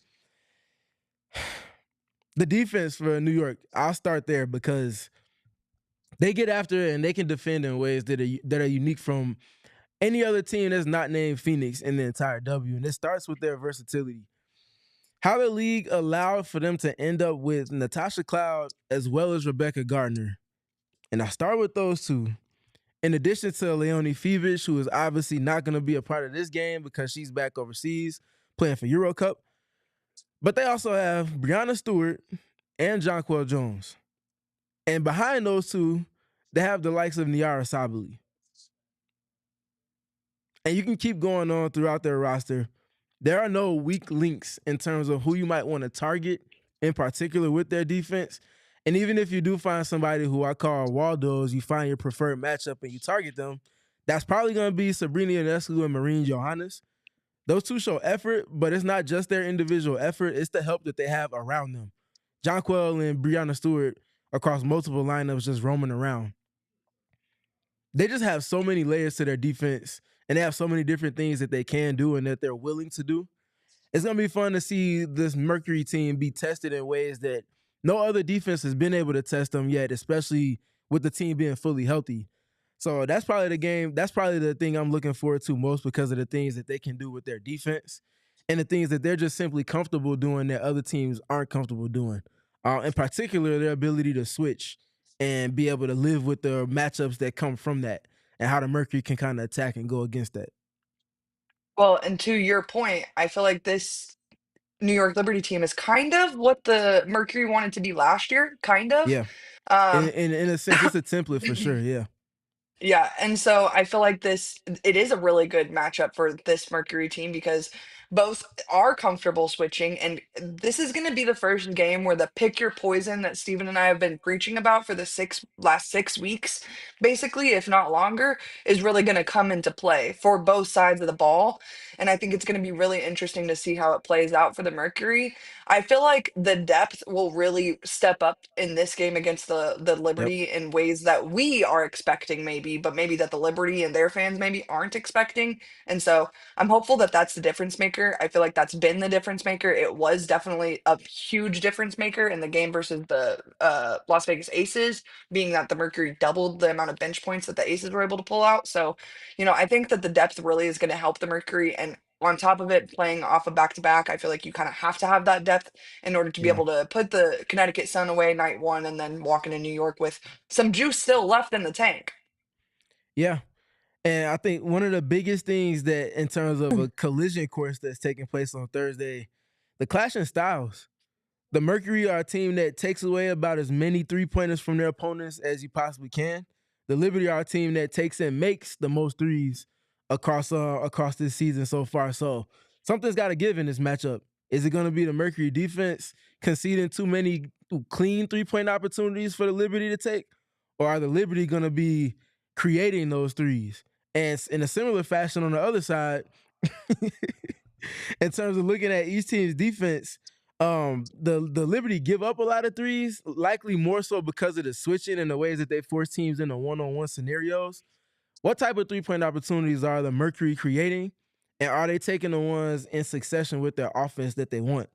the defense for New York, I'll start there because they get after it and they can defend in ways that are unique from any other team that's not named Phoenix in the entire W. And it starts with their versatility. How the league allowed for them to end up with Natasha Cloud as well as Rebecca Gardner. And I start with those two. In addition to Leonie Fevish, who is obviously not going to be a part of this game because she's back overseas playing for Euro Cup. But they also have Brianna Stewart and Jonquel Jones. And behind those two, they have the likes of Niara Sabally. And you can keep going on throughout their roster. There are no weak links in terms of who you might want to target, in particular with their defense. And even if you do find somebody who I call Waldos, you find your preferred matchup and you target them, that's probably going to be Sabrina Ionescu and Marine Johannes. Those two show effort, but it's not just their individual effort. It's the help that they have around them. Jonquel and Brianna Stewart across multiple lineups just roaming around. They just have so many layers to their defense and they have so many different things that they can do and that they're willing to do. It's going to be fun to see this Mercury team be tested in ways that no other defense has been able to test them yet, especially with the team being fully healthy. So that's probably the game. That's probably the thing I'm looking forward to most because of the things that they can do with their defense and the things that they're just simply comfortable doing that other teams aren't comfortable doing. In particular, their ability to switch and be able to live with the matchups that come from that and how the Mercury can kind of attack and go against that. Well, and to your point, I feel like this New York Liberty team is kind of what the Mercury wanted to be last year, kind of. Yeah. In, Um, in, in a sense, it's a template for sure. Yeah. yeah, and so I feel like it is a really good matchup for this Mercury team because both are comfortable switching. And this is going to be the first game where the pick your poison that Stephen and I have been preaching about for the last 6 weeks, basically, if not longer, is really going to come into play for both sides of the ball. And I think it's going to be really interesting to see how it plays out for the Mercury. I feel like the depth will really step up in this game against the Yep. Liberty in ways that we are expecting, maybe, but maybe that the Liberty and their fans maybe aren't expecting. And so I'm hopeful that that's the difference maker. I feel like that's been the difference maker. It was definitely a huge difference maker in the game versus the Las Vegas Aces, being that the Mercury doubled the amount of bench points that the Aces were able to pull out. So, I think that the depth really is going to help the Mercury. And on top of it, playing off a back to back, I feel like you kind of have to have that depth in order to be Yeah. able to put the Connecticut Sun away night one and then walk into New York with some juice still left in the tank. Yeah. And I think one of the biggest things that in terms of a collision course that's taking place on Thursday, the clash in styles. The Mercury are a team that takes away about as many 3-pointers from their opponents as you possibly can. The Liberty are a team that takes and makes the most threes across this season so far. So something's got to give in this matchup. Is it going to be the Mercury defense conceding too many clean 3-point opportunities for the Liberty to take, or are the Liberty going to be creating those threes? And in a similar fashion on the other side, in terms of looking at each team's defense, the Liberty give up a lot of threes, likely more so because of the switching and the ways that they force teams into one-on-one scenarios. What type of 3-point opportunities are the Mercury creating, and are they taking the ones in succession with their offense that they want?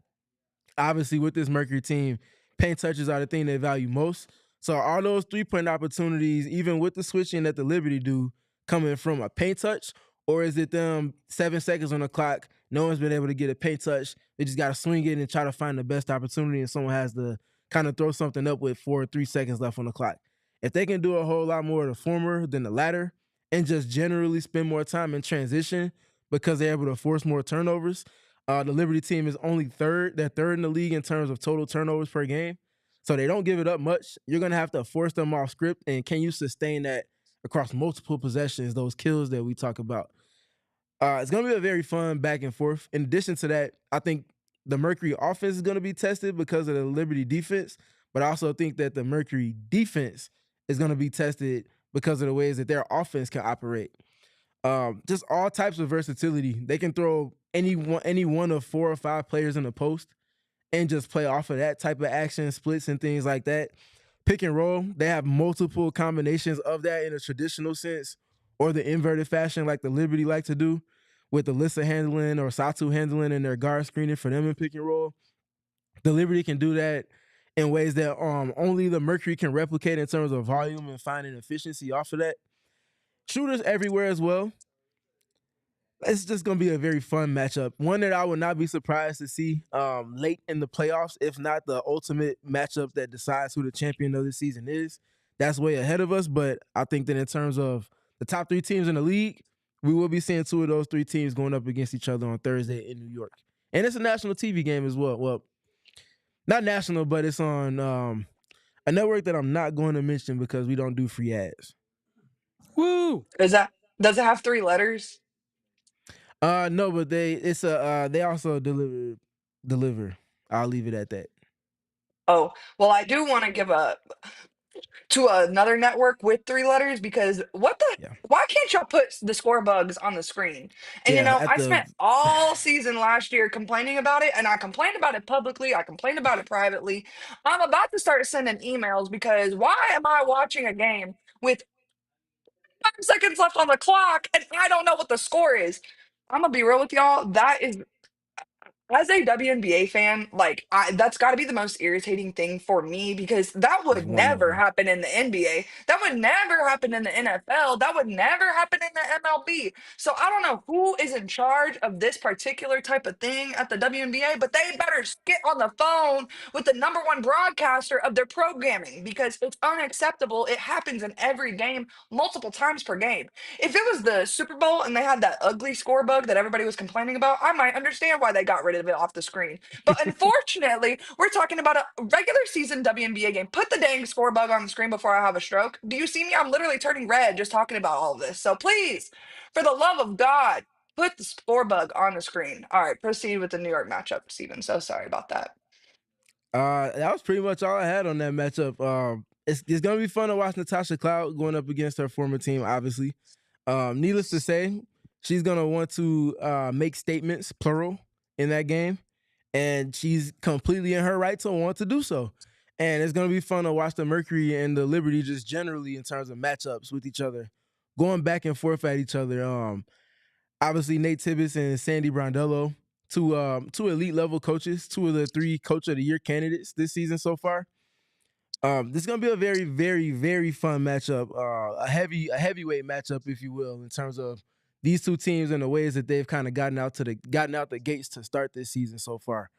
Obviously, with this Mercury team, paint touches are the thing they value most. So are those 3-point opportunities, even with the switching that the Liberty do, coming from a paint touch, or is it them 7 seconds on the clock, no one's been able to get a paint touch, they just got to swing it and try to find the best opportunity, and someone has to kind of throw something up with 4 or 3 seconds left on the clock? If they can do a whole lot more of the former than the latter, and just generally spend more time in transition because they're able to force more turnovers, the Liberty team is only third. They're third in the league in terms of total turnovers per game. So they don't give it up much. You're going to have to force them off script. And can you sustain that across multiple possessions, those kills that we talk about? It's going to be a very fun back and forth. In addition to that, I think the Mercury offense is going to be tested because of the Liberty defense. But I also think that the Mercury defense is going to be tested because of the ways that their offense can operate. Just all types of versatility. They can throw any one of 4 or 5 players in the post and just play off of that type of action, splits and things like that. Pick and roll, they have multiple combinations of that in a traditional sense or the inverted fashion like the Liberty like to do, with Alyssa handling or Satou handling and their guard screening for them in pick and roll. The Liberty can do that in ways that only the Mercury can replicate in terms of volume and finding efficiency off of that. Shooters everywhere as well. It's just going to be a very fun matchup. One that I would not be surprised to see late in the playoffs, if not the ultimate matchup that decides who the champion of the season is. That's way ahead of us, but I think that in terms of the top 3 teams in the league, we will be seeing 2 of those 3 teams going up against each other on Thursday in New York. And it's a national TV game as well. Well, not national, but it's on a network that I'm not going to mention because we don't do free ads. Woo! Does it have 3 letters? No, but they also deliver. I'll leave it at that. Oh, well, I do want to give to another network with 3 letters, because Yeah. why can't y'all put the score bugs on the screen? And Yeah, at I the spent all season last year complaining about it, and I complained about it publicly, I complained about it privately. I'm about to start sending emails because why am I watching a game with 5 seconds left on the clock and I don't know what the score is? I'm gonna be real with y'all. That is, as a WNBA fan, like, that's got to be the most irritating thing for me, because that is would one of never them. happen in the NBA. That would never happen in the NFL. That would never happen in the MLB. So I don't know who is in charge of this particular type of thing at the WNBA, but they better get on the phone with the number one broadcaster of their programming, because it's unacceptable. It happens in every game, multiple times per game. If it was the Super Bowl and they had that ugly score bug that everybody was complaining about, I might understand why they got rid of it off the screen. But unfortunately, we're talking about a regular season WNBA game. Put the dang score bug on the screen before I have a stroke. Do you see me? I'm literally turning red just talking about all of this. So please, for the love of God, put the score bug on the screen. All right, proceed with the New York matchup, Stephen. So sorry about that. That was pretty much all I had on that matchup. It's gonna be fun to watch Natasha Cloud going up against her former team, obviously. Needless to say, she's gonna want to make statements, plural, in that game, and she's completely in her right to want to do so. And it's gonna be fun to watch the Mercury and the Liberty just generally in terms of matchups with each other, going back and forth at each other. Obviously Nate Tibbetts and Sandy Brondello, two elite level coaches, two of the 3 Coach of the Year candidates this season so far. This is gonna be a very, very, very fun matchup, a heavyweight matchup, if you will, in terms of these 2 teams and the ways that they've kind of gotten out the gates to start this season so far.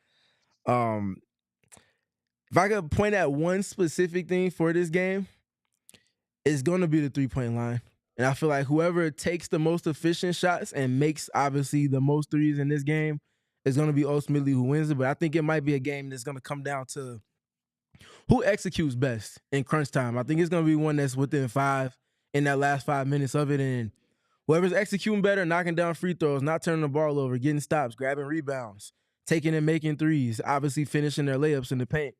If I could point at one specific thing for this game, it's going to be the 3-point line. And I feel like whoever takes the most efficient shots and makes, obviously, the most threes in this game is going to be ultimately who wins it. But I think it might be a game that's going to come down to who executes best in crunch time. I think it's going to be one that's within 5 in that last 5 minutes of it. And whoever's executing better, knocking down free throws, not turning the ball over, getting stops, grabbing rebounds, taking and making threes, obviously finishing their layups in the paint,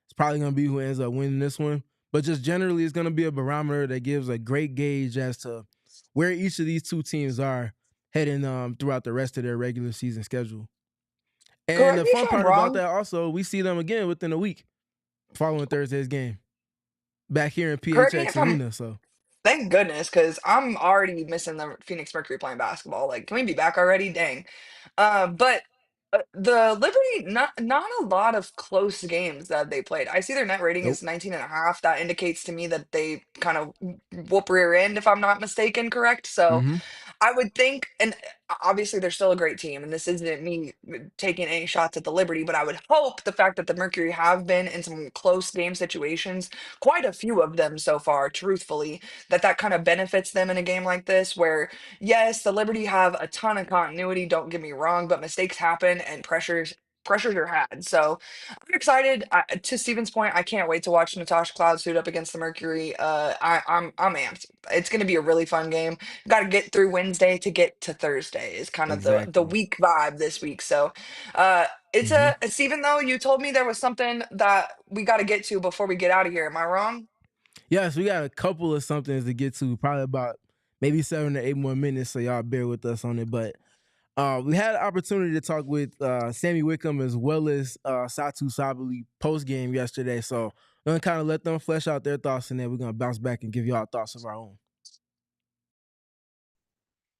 it's probably going to be who ends up winning this one. But just generally, it's going to be a barometer that gives a great gauge as to where each of these 2 teams are heading throughout the rest of their regular season schedule. And Correct the me fun if I'm part about wrong. that also, we see them again within a week following Thursday's game back here in Correct me PHX if I'm Arena. So Thank goodness, because I'm already missing the Phoenix Mercury playing basketball. Like, can we be back already? Dang. But the Liberty, not a lot of close games that they played. I see their net rating nope. is 19.5. That indicates to me that they kind of whoop rear end, if I'm not mistaken, correct? So Mm-hmm. I would think, and obviously they're still a great team, and this isn't me taking any shots at the Liberty, but I would hope the fact that the Mercury have been in some close game situations, quite a few of them so far, truthfully, that kind of benefits them in a game like this, where yes, the Liberty have a ton of continuity, don't get me wrong, but mistakes happen and pressures are had. So I'm excited. To Steven's point, I can't wait to watch Natasha Cloud suit up against the Mercury. I'm amped. It's going to be a really fun game. Got to get through Wednesday to get to Thursday is kind of the Exactly. week vibe this week. So it's Mm-hmm. Steven, though, you told me there was something that we got to get to before we get out of here. Am I wrong? Yes, we got a couple of somethings to get to, probably about maybe 7 to 8 more minutes, so y'all bear with us on it. But we had an opportunity to talk with Sammy Wickham as well as Satou Sabally post game yesterday. So we're gonna kind of let them flesh out their thoughts, and then we're gonna bounce back and give y'all thoughts of our own.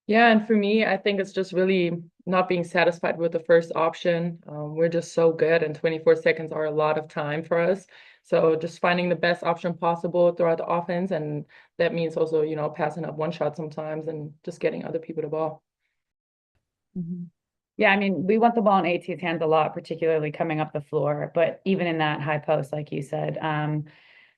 Yeah, and for me, I think it's just really not being satisfied with the first option. We're just so good, and 24 seconds are a lot of time for us. So just finding the best option possible throughout the offense, and that means also, passing up one shot sometimes and just getting other people the ball. Yeah, I mean, we want the ball in AT's hands a lot, particularly coming up the floor. But even in that high post, like you said,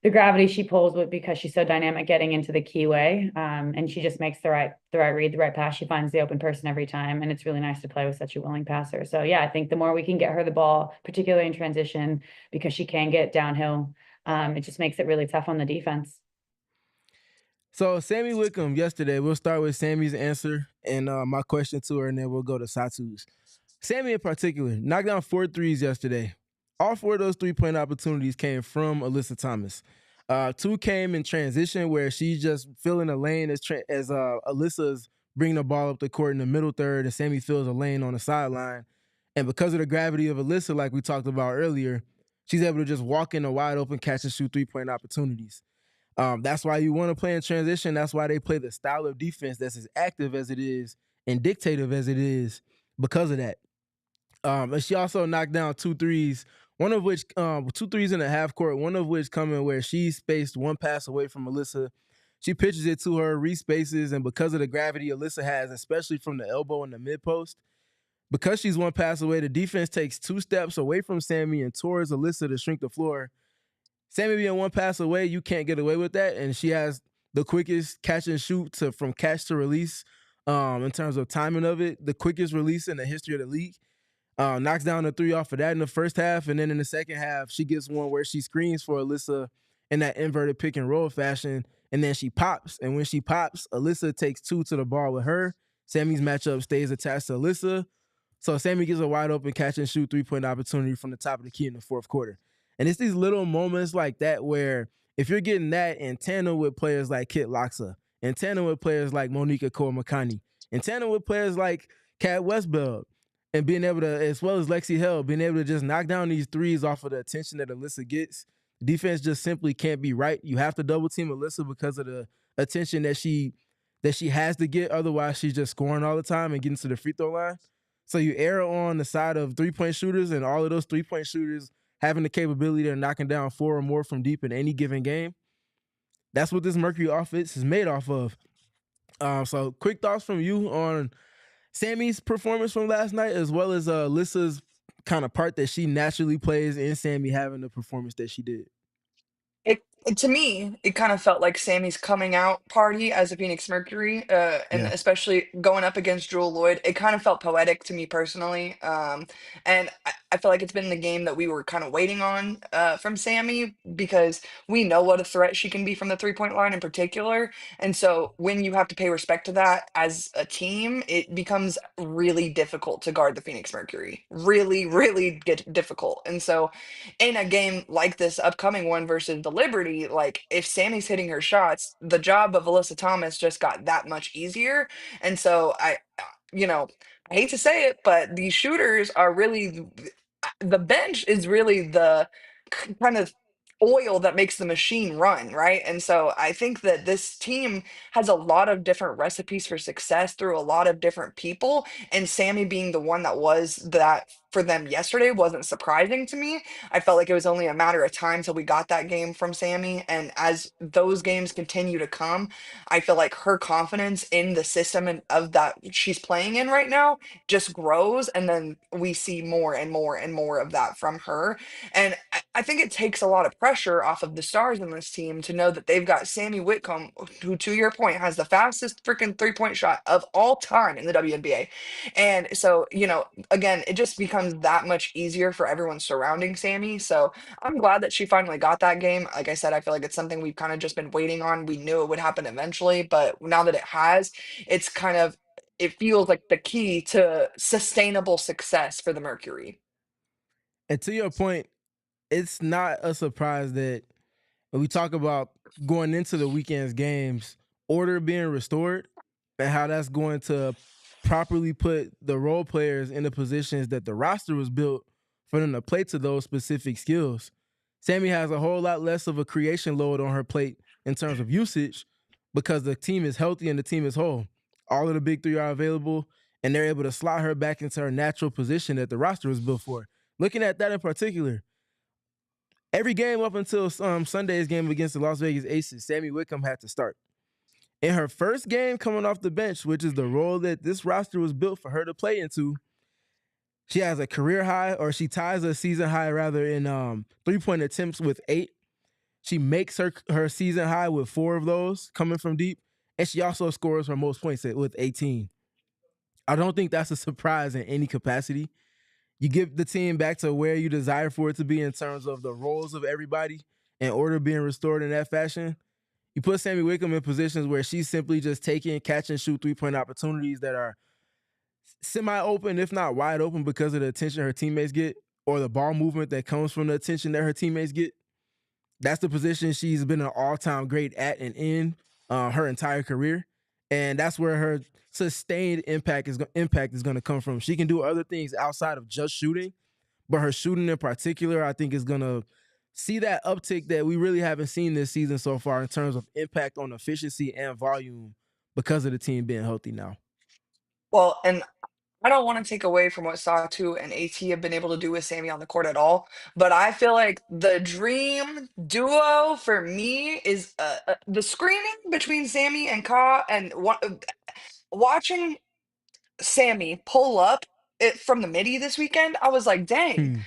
the gravity she pulls with because she's so dynamic getting into the keyway, and she just makes the right read, the right pass. She finds the open person every time, and it's really nice to play with such a willing passer. So yeah, I think the more we can get her the ball, particularly in transition, because she can get downhill, it just makes it really tough on the defense. So Sammy Wickham yesterday, we'll start with Sammy's answer and my question to her, and then we'll go to Satou's. Sammy in particular knocked down 4 threes yesterday. All 4 of those 3-point opportunities came from Alyssa Thomas. 2 came in transition where she's just filling a lane as Alyssa's bringing the ball up the court in the middle third, and Sammy fills a lane on the sideline. And because of the gravity of Alyssa, like we talked about earlier, she's able to just walk in a wide open catch and shoot 3-point opportunities. That's why you want to play in transition. That's why they play the style of defense that's as active as it is and dictative as it is because of that. And she also knocked down 2 threes, one of which 2 threes in the half court, one of which coming where she spaced one pass away from Alyssa. She pitches it to her, respaces, and because of the gravity Alyssa has, especially from the elbow and the mid post, because she's one pass away, the defense takes 2 steps away from Sammy and towards Alyssa to shrink the floor. Sammy being one pass away, you can't get away with that, and she has the quickest catch and shoot from catch to release in terms of timing of it, the quickest release in the history of the league. Knocks down a 3 off of that in the first half, and then in the second half, she gets one where she screens for Alyssa in that inverted pick and roll fashion, and then she pops. And when she pops, Alyssa takes 2 to the ball with her. Sammy's matchup stays attached to Alyssa. So Sammy gets a wide open catch and shoot 3-point opportunity from the top of the key in the fourth quarter. And it's these little moments like that where if you're getting that in tandem with players like Kit Loxa, in tandem with players like Monica Komakani, in tandem with players like Kat Westbeld, and being able to, as well as Lexi Hell, being able to just knock down these threes off of the attention that Alyssa gets, defense just simply can't be right. You have to double team Alyssa because of the attention that she has to get. Otherwise, she's just scoring all the time and getting to the free throw line. So you err on the side of 3-point shooters, and all of those 3-point shooters having the capability of knocking down 4 or more from deep in any given game. That's what this Mercury offense is made off of. So quick thoughts from you on Sammy's performance from last night, as well as Alyssa's kind of part that she naturally plays in Sammy having the performance that she did. To me, it kind of felt like Sammy's coming out party as a Phoenix Mercury, and Yeah. especially going up against Jewel Lloyd. It kind of felt poetic to me personally, and I feel like it's been the game that we were kind of waiting on from Sammy because we know what a threat she can be from the 3-point line in particular. And so when you have to pay respect to that as a team, it becomes really difficult to guard the Phoenix Mercury. Really, really get difficult. And so in a game like this upcoming one versus the Liberty, like if Sammy's hitting her shots, the job of Alyssa Thomas just got that much easier. And so you know, I hate to say it, but these shooters are really the bench is really the kind of oil that makes the machine run, right? And so I think that this team has a lot of different recipes for success through a lot of different people, and Sammy being the one that was that for them yesterday wasn't surprising to me. I felt like it was only a matter of time till we got that game from Sammy, and as those games continue to come, I feel like her confidence in the system and of that she's playing in right now just grows, and then we see more and more and more of that from her. And I think it takes a lot of pressure off of the stars in this team to know that they've got Sammy Whitcomb, who, to your point, has the fastest freaking 3-point shot of all time in the WNBA. And so, again, it just becomes that much easier for everyone surrounding Sammy. So I'm glad that she finally got that game. Like I said, I feel like it's something we've kind of just been waiting on. We knew it would happen eventually, but now that it has, it's kind of, it feels like the key to sustainable success for the Mercury. And to your point, it's not a surprise that when we talk about going into the weekend's games, order being restored, and how that's going to properly put the role players in the positions that the roster was built for them to play to those specific skills. Sammy has a whole lot less of a creation load on her plate in terms of usage because the team is healthy and the team is whole. All of the big three are available, and they're able to slot her back into her natural position that the roster was built for. Looking at that in particular, every game up until Sunday's game against the Las Vegas Aces, Sammy Whitcomb had to start. In her first game coming off the bench, which is the role that this roster was built for her to play into, she has a career high, or she ties a season high rather, in 3-point attempts with 8. She makes her season high with 4 of those coming from deep, and she also scores her most points with 18. I don't think that's a surprise in any capacity. You get the team back to where you desire for it to be in terms of the roles of everybody and order being restored in that fashion. You put Sammy Whitcomb in positions where she's simply just taking catch and shoot 3-point opportunities that are semi-open, if not wide open, because of the attention her teammates get or the ball movement that comes from the attention that her teammates get. That's the position she's been an all-time great at and in her entire career. And that's where her sustained impact is going to come from. She can do other things outside of just shooting, but her shooting in particular, I think, is going to see that uptick that we really haven't seen this season so far in terms of impact on efficiency and volume because of the team being healthy now. Well, and I don't want to take away from what Satou and AT have been able to do with Sammy on the court at all, but I feel like the dream duo for me is the screening between Sammy and Ka, and watching Sammy pull up it from the midi this weekend. I was like, dang,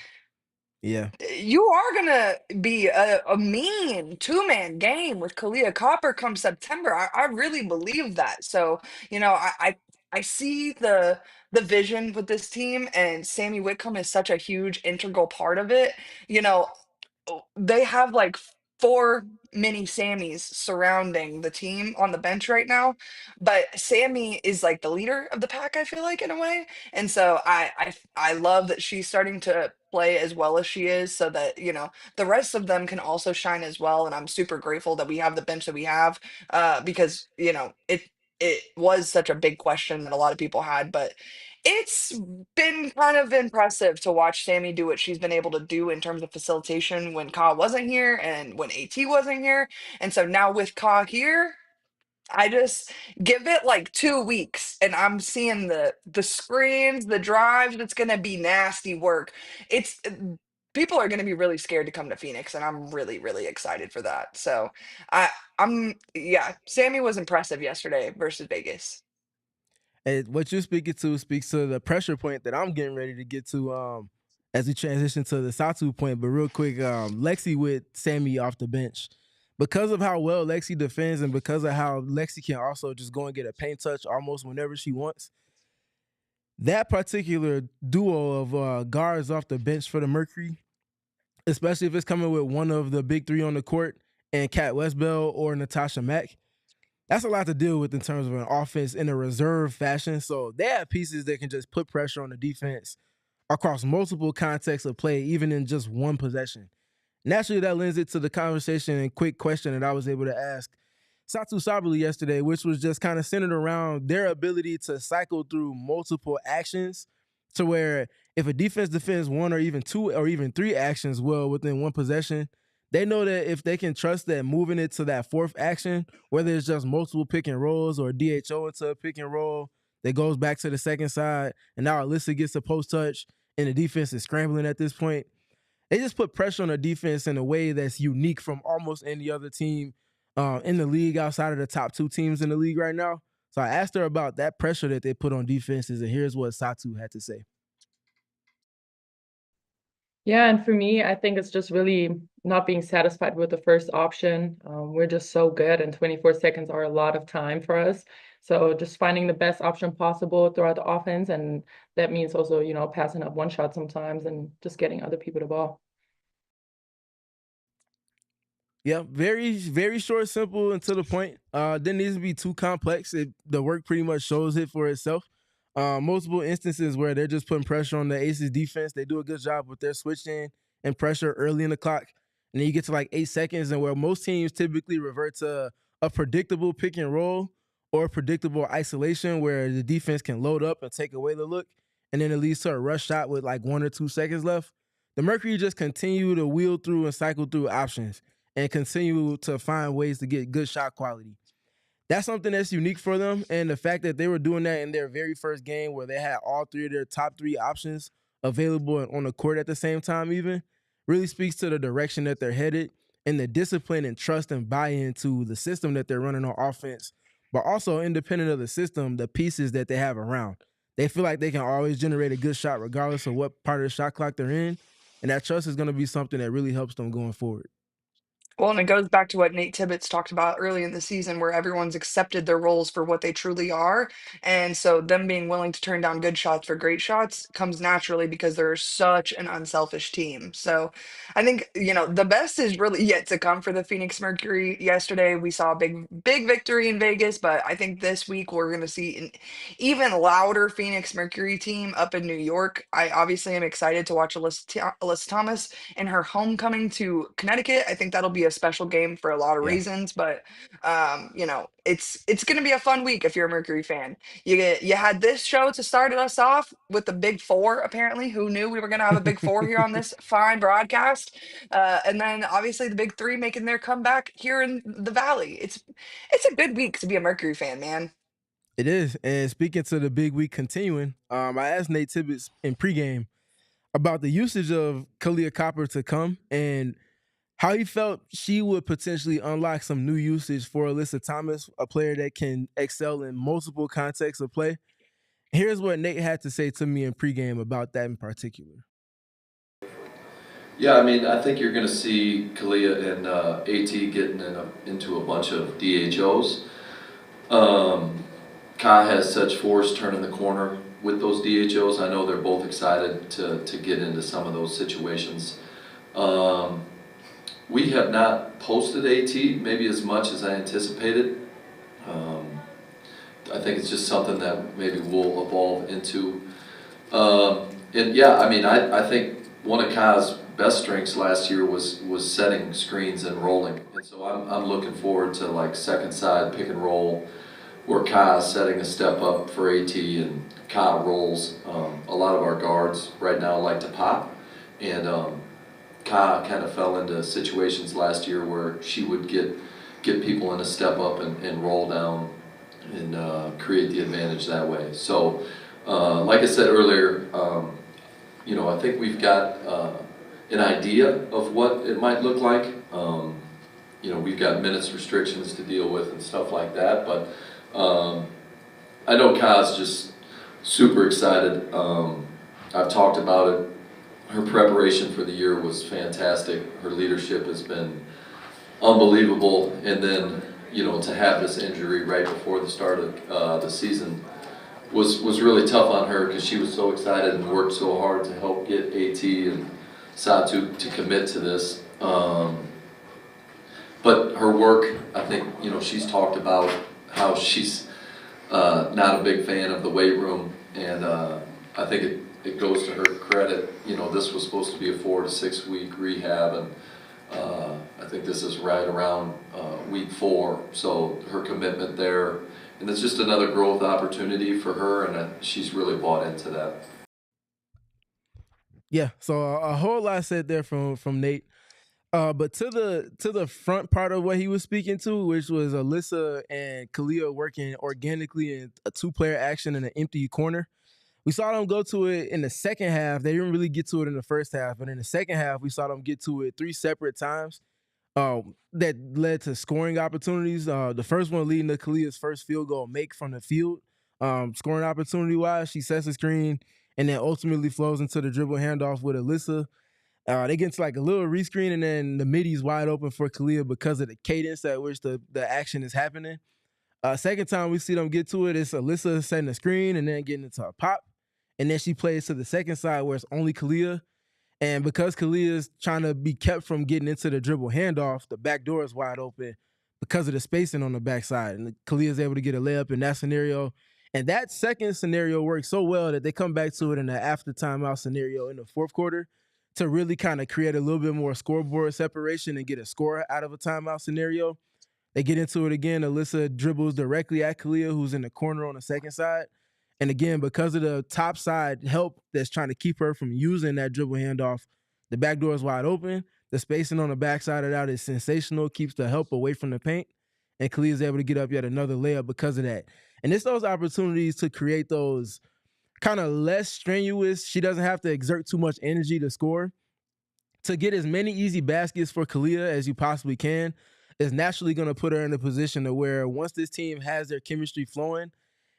Yeah. you are gonna be a mean 2-man game with Kahleah Copper come September. I really believe that. So, I see the vision with this team, and Sammy Whitcomb is such a huge integral part of it. You know, they have like four mini Sammys surrounding the team on the bench right now, but Sammy is like the leader of the pack, I feel like, in a way. And so I love that she's starting to play as well as she is, so that, the rest of them can also shine as well. And I'm super grateful that we have the bench that we have, because, it was such a big question that a lot of people had, but it's been kind of impressive to watch Sammy do what she's been able to do in terms of facilitation when Ka wasn't here and when AT wasn't here. And so now with Ka here, I just give it like 2 weeks and I'm seeing the screens, the drives. It's gonna be nasty work. It's People are gonna be really scared to come to Phoenix, and I'm really, really excited for that. So yeah, Sammy was impressive yesterday versus Vegas. And what you're speaking to speaks to the pressure point that I'm getting ready to get to as we transition to the Satou point. But real quick, Lexi with Sammy off the bench. Because of how well Lexi defends and because of how Lexi can also just go and get a paint touch almost whenever she wants, that particular duo of guards off the bench for the Mercury, especially if it's coming with one of the big three on the court and Kat Westbell or Natasha Mack, that's a lot to deal with in terms of an offense in a reserve fashion. So they have pieces that can just put pressure on the defense across multiple contexts of play, even in just one possession. Naturally, that lends it to the conversation and quick question that I was able to ask Satou Sabally yesterday, which was just kind of centered around their ability to cycle through multiple actions to where if a defense defends one or even two or even three actions well within one possession, they know that if they can trust that moving it to that fourth action, whether it's just multiple pick and rolls or DHO into a pick and roll that goes back to the second side, and now Alyssa gets a post touch and the defense is scrambling at this point, they just put pressure on the defense in a way that's unique from almost any other team in the league outside of the top two teams in the league right now. So I asked her about that pressure that they put on defenses, and here's what Satou had to say. Yeah, and for me, I think it's just really not being satisfied with the first option. We're just so good, and 24 seconds are a lot of time for us. So just finding the best option possible throughout the offense, and that means also, passing up one shot sometimes and just getting other people the ball. Yeah, very, very short, simple, and to the point. Didn't need to be too complex. The work pretty much shows it for itself. Multiple instances where they're just putting pressure on the Aces defense. They do a good job with their switching and pressure early in the clock. And then you get to like 8 seconds, and where most teams typically revert to a predictable pick and roll or predictable isolation where the defense can load up and take away the look, and then it leads to a rush shot with like 1 or 2 seconds left. The Mercury just continue to wheel through and cycle through options and continue to find ways to get good shot quality. That's something that's unique for them. And the fact that they were doing that in their very first game where they had all three of their top three options available on the court at the same time even really speaks to the direction that they're headed and the discipline and trust and buy-in to the system that they're running on offense, but also independent of the system, the pieces that they have around. They feel like they can always generate a good shot regardless of what part of the shot clock they're in. And that trust is going to be something that really helps them going forward. Well, and it goes back to what Nate Tibbetts talked about early in the season, where everyone's accepted their roles for what they truly are. And so, them being willing to turn down good shots for great shots comes naturally because they're such an unselfish team. So, I think, the best is really yet to come for the Phoenix Mercury. Yesterday, we saw a big, big victory in Vegas, but I think this week we're going to see an even louder Phoenix Mercury team up in New York. I obviously am excited to watch Alyssa Thomas in her homecoming to Connecticut. I think that'll be a special game for a lot of Yeah. reasons, but it's going to be a fun week if you're a Mercury fan. You had this show to start us off with the Big Four. Apparently, who knew we were going to have a Big Four here on this fine broadcast? And then obviously the Big Three making their comeback here in the Valley. It's a good week to be a Mercury fan, man. It is. And speaking to the big week continuing, I asked Nate Tibbetts in pregame about the usage of Kahleah Copper to come and how he felt she would potentially unlock some new usage for Alyssa Thomas, a player that can excel in multiple contexts of play. Here's what Nate had to say to me in pregame about that in particular. Yeah, I mean, I think you're going to see Kahleah and AT getting into a bunch of DHOs. Kai has such force turning the corner with those DHOs. I know they're both excited to get into some of those situations. We have not posted AT maybe as much as I anticipated. I think it's just something that maybe we'll evolve into. And yeah, I mean, I think one of Kai's best strengths last year was setting screens and rolling. And so I'm looking forward to like second side pick and roll where Kai's setting a step up for AT and Kai rolls. A lot of our guards right now like to pop, and Kai kind of fell into situations last year where she would get people in a step up and roll down and create the advantage that way. So, like I said earlier, I think we've got an idea of what it might look like. We've got minutes restrictions to deal with and stuff like that, but I know Kai's just super excited. I've talked about it. Her preparation for the year was fantastic. Her leadership has been unbelievable, and then to have this injury right before the start of the season was really tough on her because she was so excited and worked so hard to help get AT and Satou to commit to this. But her work, I think, she's talked about how she's not a big fan of the weight room, and I think it goes to her credit. This was supposed to be a 4 to 6 week rehab, and I think this is right around week 4. So her commitment there, and it's just another growth opportunity for her, and she's really bought into that. Yeah, so a whole lot said there from Nate. But to the front part of what he was speaking to, which was Alyssa and Kahleah working organically in a 2-player action in an empty corner. We saw them go to it in the second half. They didn't really get to it in the first half, but in the second half, we saw them get to it 3 separate times. That led to scoring opportunities. The first one leading to Kahleah's first field goal make from the field. Scoring opportunity wise, she sets a screen and then ultimately flows into the dribble handoff with Alyssa. They get into like a little rescreen, and then the middy's wide open for Kahleah because of the cadence at which the action is happening. Second time we see them get to it, it's Alyssa setting the screen and then getting into a pop. And then she plays to the second side where it's only Kahleah. And because Kahleah is trying to be kept from getting into the dribble handoff, the back door is wide open because of the spacing on the backside. And Kahleah is able to get a layup in that scenario. And that second scenario works so well that they come back to it in the after timeout scenario in the fourth quarter to really kind of create a little bit more scoreboard separation and get a score out of a timeout scenario. They get into it again. Alyssa dribbles directly at Kahleah, who's in the corner on the second side. And again, because of the top side help that's trying to keep her from using that dribble handoff, the back door is wide open. The spacing on the backside of that is sensational, keeps the help away from the paint. And Kahleah is able to get up yet another layup because of that. And it's those opportunities to create those kind of less strenuous. She doesn't have to exert too much energy to score. To get as many easy baskets for Kahleah as you possibly can is naturally going to put her in a position to where once this team has their chemistry flowing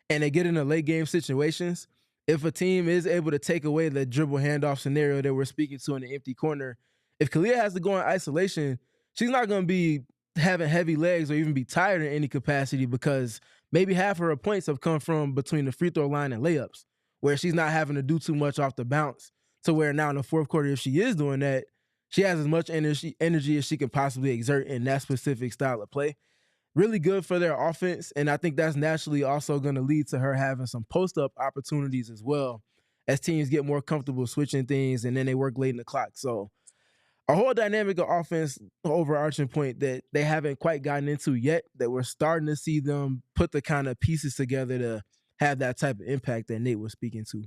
and they get into late game situations, if a team is able to take away the dribble handoff scenario that we're speaking to in the empty corner, if Kahleah has to go in isolation, she's not going to be having heavy legs or even be tired in any capacity because maybe half of her points have come from between the free throw line and layups, where she's not having to do too much off the bounce. To where now in the fourth quarter, if she is doing that, she has as much energy as she can possibly exert in that specific style of play. Really good for their offense, and I think that's naturally also going to lead to her having some post-up opportunities as well as teams get more comfortable switching things and then they work late in the clock. So a whole dynamic of offense, overarching point that they haven't quite gotten into yet, that we're starting to see them put the kind of pieces together to have that type of impact that Nate was speaking to.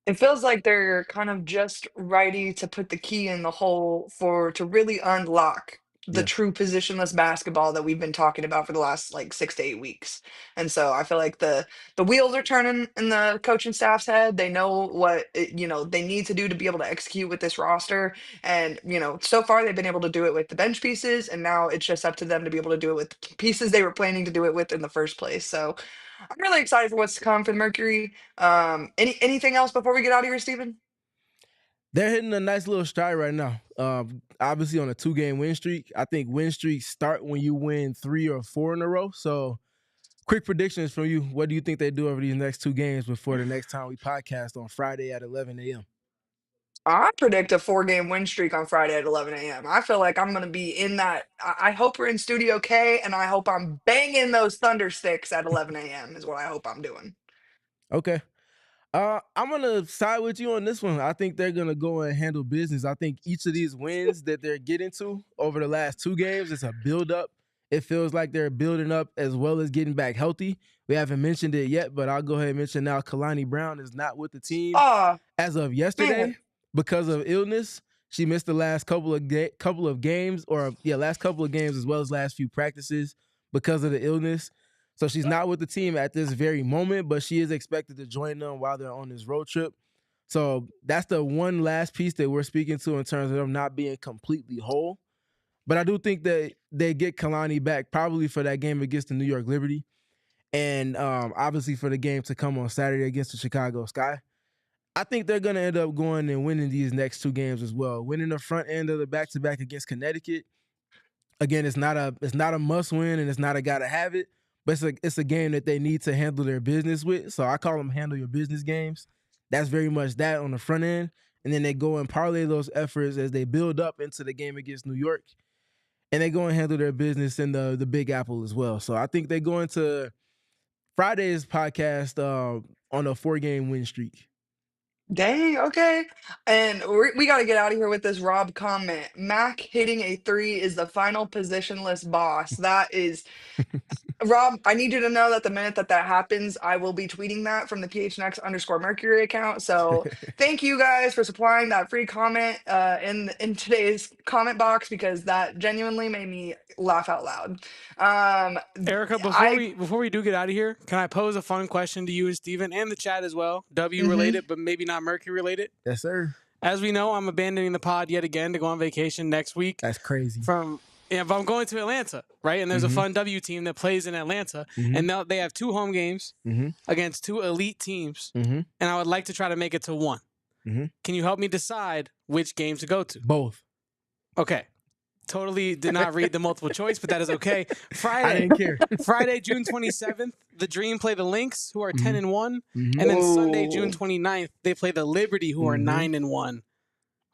It feels like they're kind of just ready to put the key in the hole to really unlock the Yeah. true positionless basketball that we've been talking about for the last like 6 to 8 weeks. And so I feel like the wheels are turning in the coaching staff's head. They know what they need to do to be able to execute with this roster. And so far they've been able to do it with the bench pieces, and now it's just up to them to be able to do it with pieces they were planning to do it with in the first place. So I'm really excited for what's to come for the Mercury. Anything else before we get out of here, Stephen? They're hitting a nice little stride right now. Obviously on a 2-game win streak. I think win streaks start when you win 3 or 4 in a row. So quick predictions from you. What do you think they do over these next 2 games before the next time we podcast on Friday at 11 a.m.? I predict a 4-game win streak on Friday at 11 a.m. I feel like I'm going to be in that. I hope we're in Studio K, and I hope I'm banging those thunder sticks at 11 a.m. is what I hope I'm doing. Okay. I'm gonna side with you on this one. I think they're gonna go and handle business. I think each of these wins that they're getting to over the last 2 games is a build up. It feels like they're building up as well as getting back healthy. We haven't mentioned it yet, but I'll go ahead and mention now. Kalani Brown is not with the team Oh, as of man. yesterday because of illness. She missed the last couple of games, last couple of games as well as last few practices because of the illness. So she's not with the team at this very moment, but she is expected to join them while they're on this road trip. So that's the one last piece that we're speaking to in terms of them not being completely whole. But I do think that they get Kalani back probably for that game against the New York Liberty, and obviously for the game to come on Saturday against the Chicago Sky. I think they're going to end up going and winning these next 2 games as well. Winning the front end of the back-to-back against Connecticut. Again, it's not a must win and it's not a gotta have it, but it's a game that they need to handle their business with. So I call them handle your business games. That's very much that on the front end. And then they go and parlay those efforts as they build up into the game against New York. And they go and handle their business in the Big Apple as well. So I think they go into Friday's podcast on a 4-game win streak. Dang, okay. And we got to get out of here with this Rob comment. Mac hitting a 3 is the final positionless boss. That is, Rob, I need you to know that the minute that happens, I will be tweeting that from the PHNX_Mercury account. So thank you guys for supplying that free comment in today's comment box, because that genuinely made me laugh out loud. Erika, before we do get out of here, can I pose a fun question to you and Stephen and the chat as well? W related, but maybe not Mercury related. Yes, sir. As we know, I'm abandoning the pod yet again to go on vacation next week. That's crazy. If I'm going to Atlanta, right? And there's a fun W team that plays in Atlanta, and now they have 2 home games against 2 elite teams, and I would like to try to make it to 1. Can you help me decide which game to go to? Both. Okay. Totally did not read the multiple choice, but that is okay. Friday, I didn't care. Friday, June 27th, the Dream play the Lynx, who are 10-1, and then Sunday, June 29th, they play the Liberty, who are 9-1.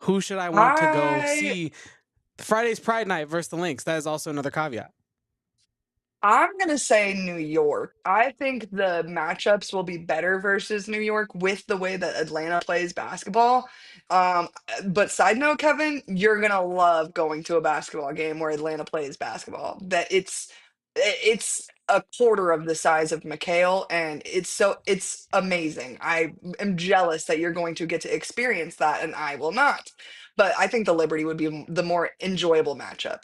Who should I want to go see? Friday's Pride Night versus the Lynx. That is also another caveat. I'm going to say New York. I think the matchups will be better versus New York with the way that Atlanta plays basketball. But side note, Kevin, you're going to love going to a basketball game where Atlanta plays basketball. That it's a quarter of the size of McHale, and it's amazing. I am jealous that you're going to get to experience that, and I will not. But I think the Liberty would be the more enjoyable matchup.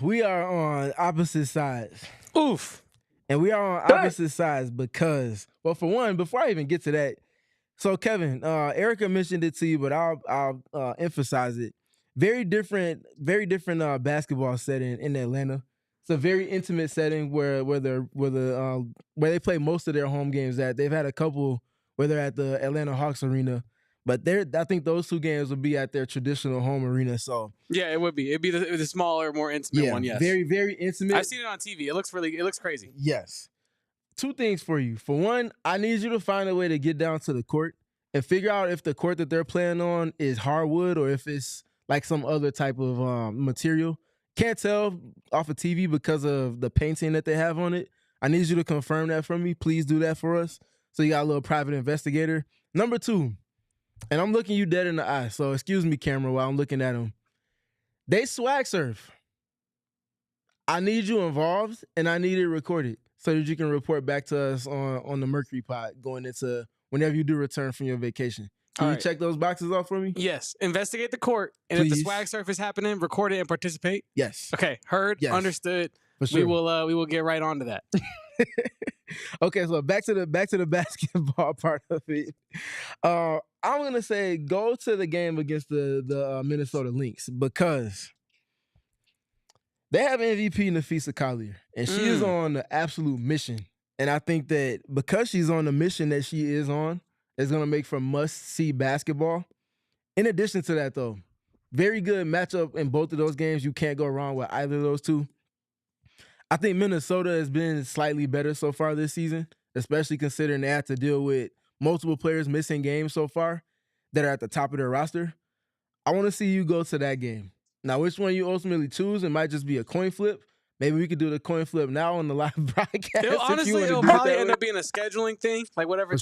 We are on opposite sides. Oof. And we are on opposite sides because, well, for one, before I even get to that, so Kevin, Erika mentioned it to you, but I'll emphasize it. Very different basketball setting in Atlanta. It's a very intimate setting where they play most of their home games at. They've had a couple where they're at the Atlanta Hawks arena, but I think those 2 games will be at their traditional home arena. So yeah, it would be. It'd be the smaller, more intimate one. Yes, very, very intimate. I've seen it on TV. It looks crazy. Yes. 2 things for you. For one, I need you to find a way to get down to the court and figure out if the court that they're playing on is hardwood or if it's like some other type of material. Can't tell off of TV because of the painting that they have on it. I need you to confirm that for me. Please do that for us. So you got a little private investigator. Number 2, and I'm looking you dead in the eye, so excuse me, camera, while I'm looking at them. They swag surf. I need you involved, and I need it recorded so that you can report back to us on the Mercury pod going into whenever you do return from your vacation. Can you check those boxes off for me? Yes. Investigate the court, and Please. if the swag surf is happening, record it and participate. Yes. Okay. Heard. Yes. Understood. For sure. We will get right on to that. Okay, so back to the basketball part of it. I'm gonna say go to the game against the Minnesota Lynx because they have MVP Nafisa Collier, and she is on the absolute mission. And I think that because she's on the mission that she is on, it's gonna make for must-see basketball. In addition to that, though, very good matchup in both of those games. You can't go wrong with either of those 2. I think Minnesota has been slightly better so far this season, especially considering they had to deal with multiple players missing games so far that are at the top of their roster. I want to see you go to that game. Now, which one you ultimately choose, it might just be a coin flip. Maybe we could do the coin flip now on the live broadcast. It'll probably end up being a scheduling thing, like whatever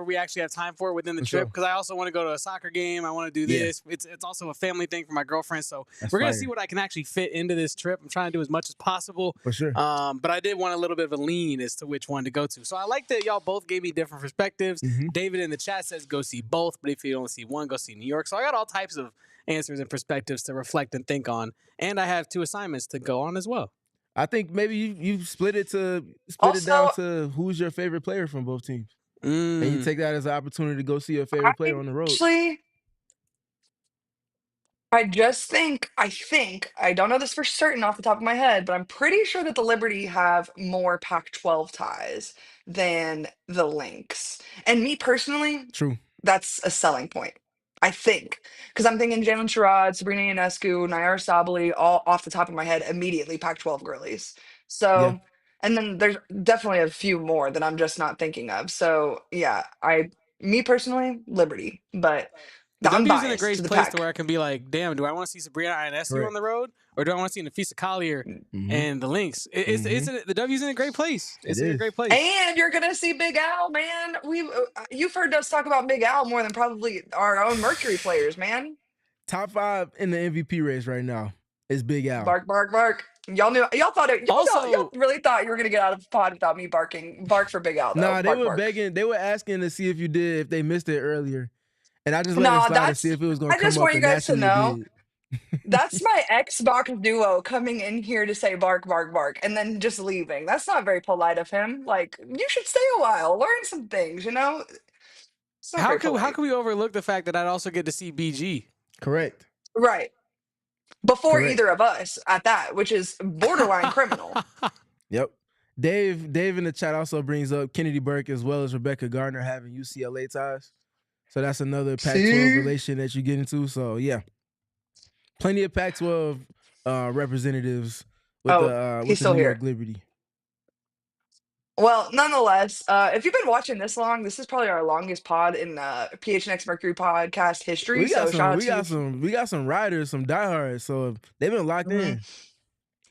we actually have time for within the trip. Because I also want to go to a soccer game. I want to do this. It's also a family thing for my girlfriend. So we're gonna see what I can actually fit into this trip. I'm trying to do as much as possible. For sure. But I did want a little bit of a lean as to which one to go to. So I like that y'all both gave me different perspectives. David in the chat says go see both, but if you only see one, go see New York. So I got all types of answers and perspectives to reflect and think on, and I have 2 assignments to go on as well. I think maybe you split it down to who's your favorite player from both teams, and you take that as an opportunity to go see your favorite player on the road. Actually, I don't know this for certain off the top of my head, but I'm pretty sure that the Liberty have more Pac-12 ties than the Lynx. And me personally, True. that's a selling point. I think. Because I'm thinking Jalen Sherrod, Sabrina Ionescu, Nair Sabally, all off the top of my head, immediately Pac-12 girlies. So, and then there's definitely a few more that I'm just not thinking of. So, yeah, me personally, Liberty, but The I'm W's in a biased great to the place Pac. to where I can be like, damn, do I want to see Sabrina Ionescu on the road? Or do I want to see Nafisa Kahleah and the Lynx? The W's in a great place. It's in a great place. And you're gonna see Big Al, man. You've heard us talk about Big Al more than probably our own Mercury players, man. Top 5 in the MVP race right now is Big Al. Bark, bark, bark. Y'all really thought you were gonna get out of the pod without me barking. Bark for Big Al, though. Nah, they bark. begging. They were asking to see if you did, if they missed it earlier, and I just let it slide to see if it was going to come up. I just want you guys to know. That's my Xbox duo coming in here to say bark, bark, bark, and then just leaving. That's not very polite of him. Like, you should stay a while, learn some things, you know? How can we overlook the fact that I'd also get to see BG? Correct. Right. Before either of us at that, which is borderline criminal. Yep. Dave in the chat also brings up Kennedy Burke as well as Rebecca Gardner having UCLA ties. So that's another Pac-12 relation that you get into. So, yeah. Plenty of Pac-12 representatives with the New York Liberty. Well, nonetheless, if you've been watching this long, this is probably our longest pod in PHNX Mercury podcast history. We got some riders, some diehards, so they've been locked in.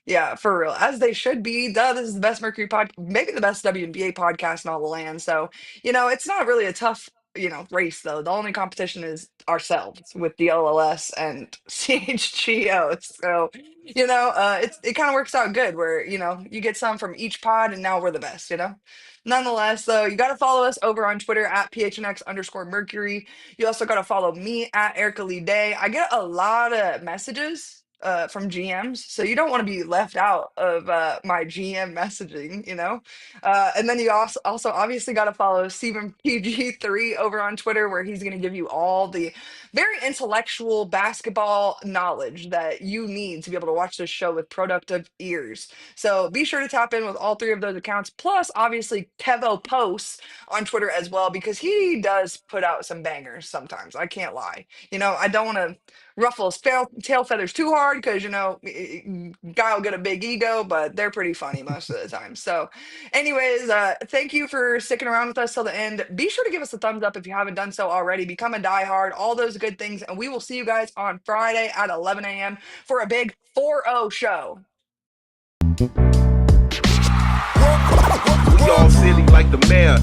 Yeah, for real, as they should be. Duh, this is the best Mercury pod, maybe the best WNBA podcast in all the land. So, it's not really a tough, race though. The only competition is ourselves with the LLS and CHGO. So, it kind of works out good where, you get some from each pod and now we're the best, Nonetheless, though, you got to follow us over on Twitter at PHNX_Mercury. You also got to follow me at Erika Lee Day. I get a lot of messages from GMs, so you don't want to be left out of my GM messaging, and then you also obviously got to follow Stephen PG3 over on Twitter, where he's going to give you all the very intellectual basketball knowledge that you need to be able to watch this show with productive ears. So be sure to tap in with all 3 of those accounts, plus obviously Kevo posts on Twitter as well, because he does put out some bangers sometimes. I can't lie. I don't want to ruffle his tail feathers too hard because guy will get a big ego, but they're pretty funny most of the time. So anyways, thank you for sticking around with us till the end. Be sure to give us a thumbs up if you haven't done so already. Become a diehard, all those good things, and we will see you guys on Friday at 11 a.m. for a big 4-0 show. We all silly like the mayor.